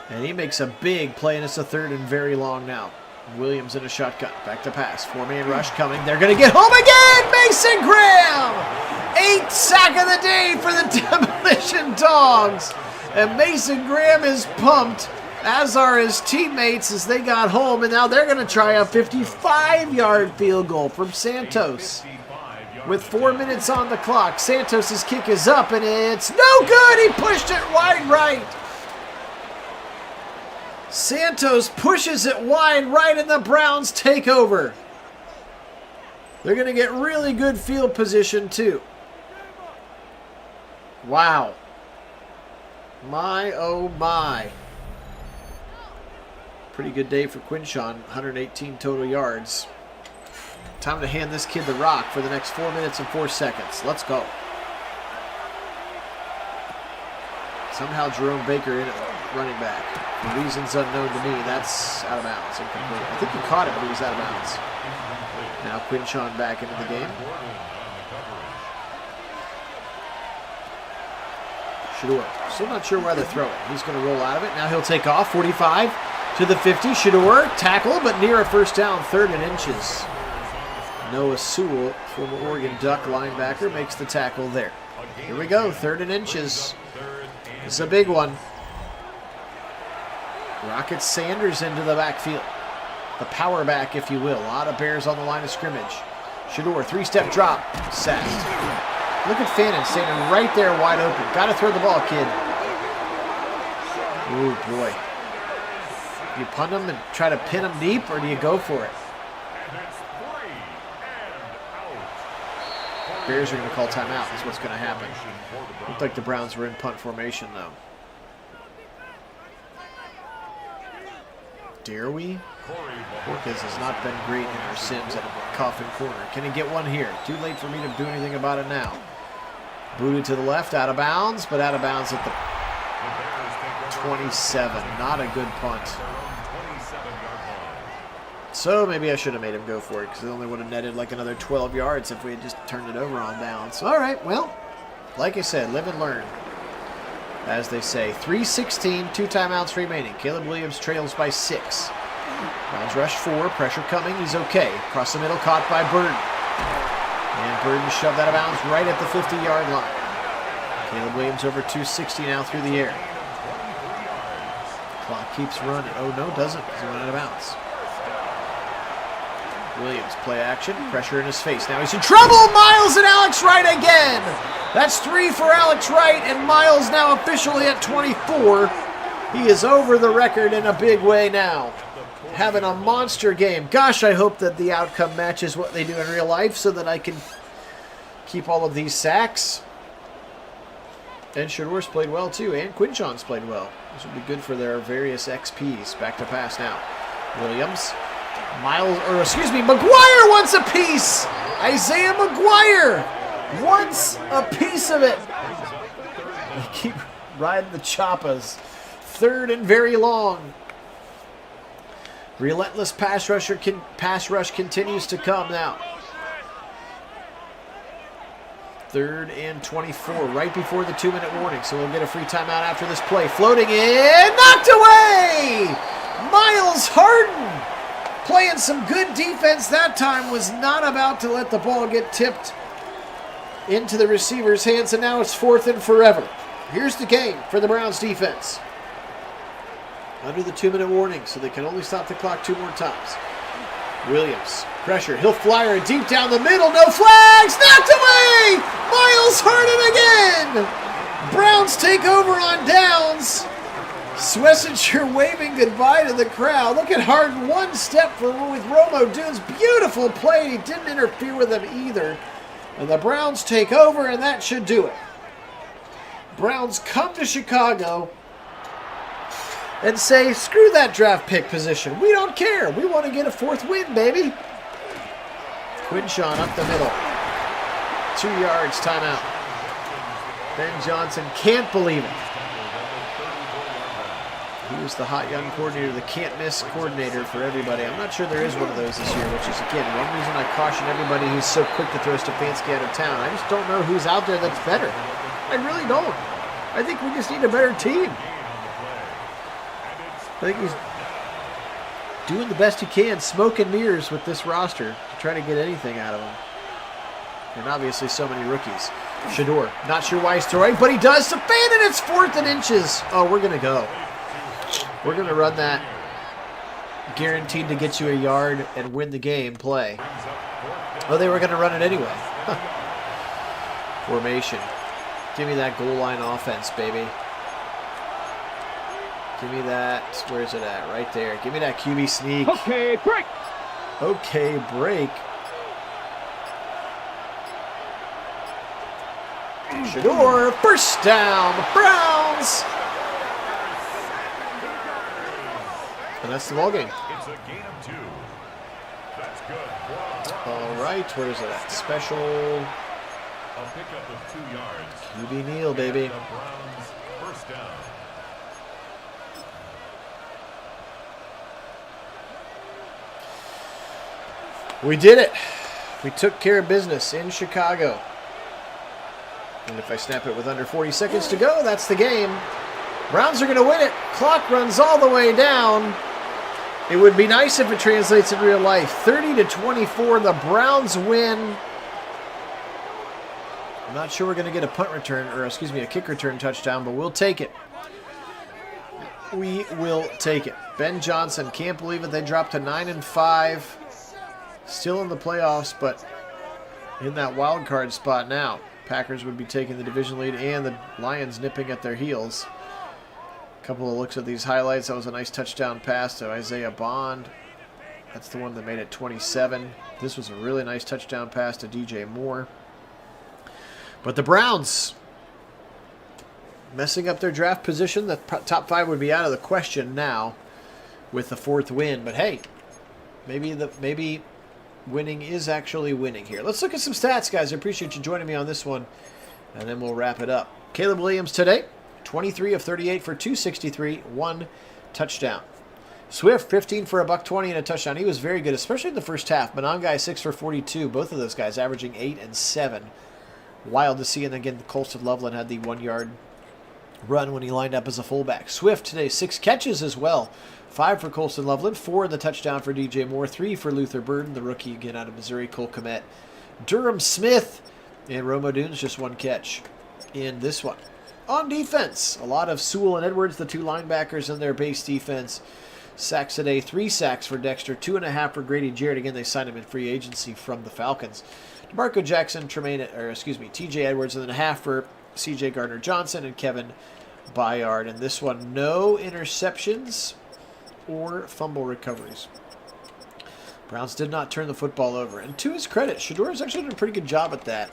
And he makes a big play, and it's a 3rd and very long now. Williams in a shotgun, back to pass, 4-man rush coming. They're going to get home again, Mason Graham! 8th sack of the day for the Demolition Dogs. And Mason Graham is pumped, as are his teammates as they got home, and now they're going to try a 55-yard field goal from Santos. With 4 minutes on the clock, Santos' kick is up, and it's no good. He pushed it wide right. Santos pushes it wide right, and the Browns take over. They're going to get really good field position, too. Wow. My, oh my. Pretty good day for Quinshawn, 118 total yards. Time to hand this kid the rock for the next 4 minutes and 4 seconds. Let's go. Somehow Jerome Baker in at running back. For reasons unknown to me, that's out of bounds. Incomplete. I think he caught it, but he was out of bounds. Now Quinshawn back into the game. Shador. Still not sure where they're throwing. He's going to roll out of it. Now he'll take off. 45 to the 50. Shador, tackle, but near a first down, 3rd and inches. Noah Sewell, former Oregon Duck linebacker, makes the tackle there. Here we go, 3rd and inches. It's a big one. Rockets Sanders into the backfield. The power back, if you will. A lot of Bears on the line of scrimmage. Shador, 3-step drop. Sacked. Look at Fannin standing right there wide open. Got to throw the ball, kid. Ooh, boy. Do you punt him and try to pin him deep, or do you go for it? Bears are going to call timeout. That's what's going to happen. Looked like the Browns were in punt formation, though. Dare we? Porkins has not been great in our Sims at a coffin corner. Can he get one here? Too late for me to do anything about it now. Booted to the left, out of bounds, but out of bounds at the 27. Not a good punt. So maybe I should have made him go for it because it only would have netted like another 12 yards if we had just turned it over on downs. All right, well, like I said, live and learn, as they say. 3:16, 2 timeouts remaining. Caleb Williams trails by 6. Browns rush 4, pressure coming, he's okay. Across the middle, caught by Burden. And Burden shoved out of bounds right at the 50-yard line. Caleb Williams over 260 now through the air. Clock keeps running. Oh, no, doesn't. He went out of bounds. Williams, play action, pressure in his face. Now he's in trouble! Miles and Alex Wright again! That's 3 for Alex Wright, and Miles now officially at 24. He is over the record in a big way now. Having a monster game. Gosh, I hope that the outcome matches what they do in real life so that I can keep all of these sacks. And Shador's played well too, and Quinshon's played well. This will be good for their various XPs. Back to pass now. Williams. McGuire wants a piece! Isaiah McGuire wants a piece of it. They keep riding the choppas. 3rd and very long. Relentless pass rush continues to come now. 3rd and 24, right before the 2-minute warning. So we'll get a free timeout after this play. Floating in, knocked away! Miles Harden playing some good defense that time, was not about to let the ball get tipped into the receiver's hands, and now it's 4th and forever. Here's the game for the Browns defense. Under the 2-minute warning, so they can only stop the clock 2 more times. Williams, pressure, he'll fly her deep down the middle, no flags, knocked away! Miles Harden again! Browns take over on downs. Swessinger waving goodbye to the crowd. Look at Harden, 1 step with Romo Dunes. Beautiful play. He didn't interfere with him either. And the Browns take over, and that should do it. Browns come to Chicago and say, screw that draft pick position. We don't care. We want to get a 4th win, baby. Quinshon up the middle. 2 yards, timeout. Ben Johnson can't believe it. He was the hot young coordinator, the can't-miss coordinator for everybody. I'm not sure there is one of those this year, which is, again, one reason I caution everybody who's so quick to throw Stefanski out of town. I just don't know who's out there that's better. I really don't. I think we just need a better team. I think he's doing the best he can, smoke and mirrors with this roster to try to get anything out of him. And obviously so many rookies. Shador, not sure why he's throwing, but he does. To fan it, it's 4th and inches. Oh, we're going to go. We're going to run that guaranteed to get you a yard and win the game play. Oh, they were going to run it anyway. Formation. Give me that goal line offense, baby. Give me that. Where's it at? Right there. Give me that QB sneak. Okay, break. Okay, break. Shador, first down, the Browns. And that's the ball game. It's a gain of 2. That's good. All right, where is it at? Special. A pickup of 2 yards. QB Neal, baby. The Browns first down. We did it. We took care of business in Chicago. And if I snap it with under 40 seconds to go, that's the game. Browns are going to win it. Clock runs all the way down. It would be nice if it translates in real life. 30-24, the Browns win. I'm not sure we're going to get a punt return, or excuse me, a kick return touchdown, but we'll take it. We will take it. Ben Johnson, can't believe it. They dropped to 9-5. Still in the playoffs, but in that wild card spot now. Packers would be taking the division lead and the Lions nipping at their heels. A couple of looks at these highlights. That was a nice touchdown pass to Isaiah Bond. That's the one that made it 27. This was a really nice touchdown pass to DJ Moore. But the Browns messing up their draft position. The top 5 would be out of the question now with the 4th win. But hey, maybe winning is actually winning here. Let's look at some stats, guys. I appreciate you joining me on this one, and then we'll wrap it up. Caleb Williams today, 23 of 38 for 263, 1 touchdown. Swift, 15 for $120 and a touchdown. He was very good, especially in the first half. Monangai, 6 for 42. Both of those guys averaging 8 and 7 wild to see. And again, Colston Loveland had the 1-yard run when he lined up as a fullback. Swift today, 6 catches as well. 5 for Colston Loveland, 4 in the touchdown for DJ Moore, 3 for Luther Burden, the rookie again out of Missouri, Cole Kmet, Durham Smith, and Romo Dunes, just 1 catch in this one. On defense, a lot of Sewell and Edwards, the 2 linebackers in their base defense. Sacks today, 3 sacks for Dexter, 2.5 for Grady Jarrett. Again, they signed him in free agency from the Falcons. DeMarco Jackson, TJ Edwards, and then 1/2 for CJ Gardner-Johnson and Kevin Byard. And this one, no interceptions or fumble recoveries. Browns did not turn the football over. And to his credit, Shadour's actually done a pretty good job at that.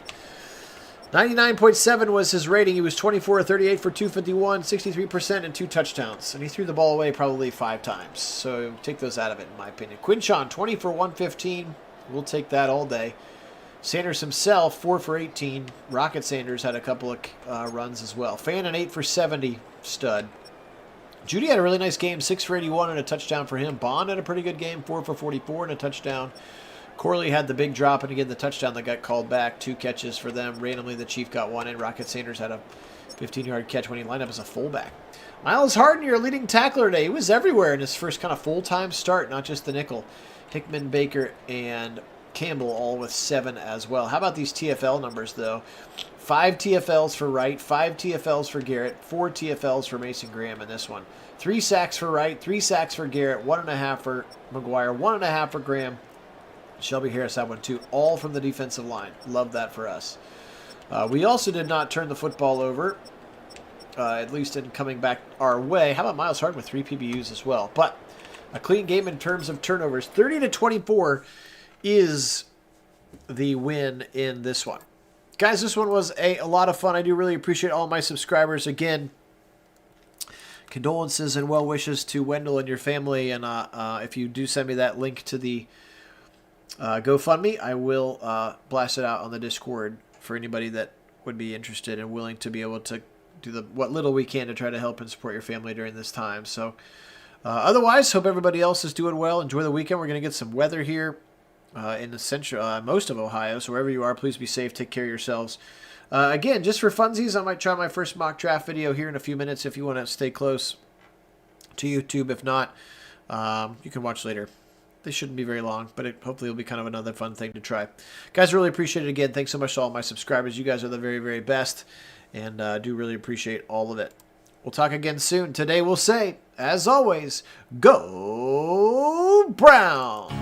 99.7 was his rating. He was 24 of 38 for 251, 63% and 2 touchdowns. And he threw the ball away probably 5 times. So take those out of it, in my opinion. Quinchon, 20 for 115. We'll take that all day. Sanders himself, 4 for 18. Rocket Sanders had a couple of runs as well. Fannin, 8 for 70. Stud. Judy had a really nice game, 6 for 81 and a touchdown for him. Bond had a pretty good game, 4 for 44 and a touchdown. Corley had the big drop, and again, the touchdown that got called back. 2 catches for them. Randomly, the Chief got 1, and Rocket Sanders had a 15-yard catch when he lined up as a fullback. Miles Harden, your leading tackler today. He was everywhere in his first kind of full-time start, not just the nickel. Hickman, Baker, and Campbell all with 7 as well. How about these TFL numbers, though? 5 TFLs for Wright, 5 TFLs for Garrett, 4 TFLs for Mason Graham in this one. 3 sacks for Wright, 3 sacks for Garrett, 1.5 for McGuire, 1.5 for Graham. Shelby Harris had 1 too, all from the defensive line. Love that for us. We also did not turn the football over, at least in coming back our way. How about Miles Harden with 3 PBUs as well? But a clean game in terms of turnovers. 30-24 is the win in this one. Guys, this one was a lot of fun. I do really appreciate all my subscribers. Again, condolences and well wishes to Wendell and your family. And if you do send me that link to the GoFundMe, I will blast it out on the Discord for anybody that would be interested and willing to be able to do what little we can to try to help and support your family during this time. So otherwise, hope everybody else is doing well. Enjoy the weekend. We're going to get some weather here in the central, most of Ohio. So wherever you are, please be safe. Take care of yourselves. Again, just for funsies, I might try my first mock draft video here in a few minutes if you want to stay close to YouTube. If not, you can watch later. They shouldn't be very long, but hopefully it'll be kind of another fun thing to try. Guys, really appreciate it again. Thanks so much to all my subscribers. You guys are the very, very best, and do really appreciate all of it. We'll talk again soon. Today we'll say, as always, go Browns!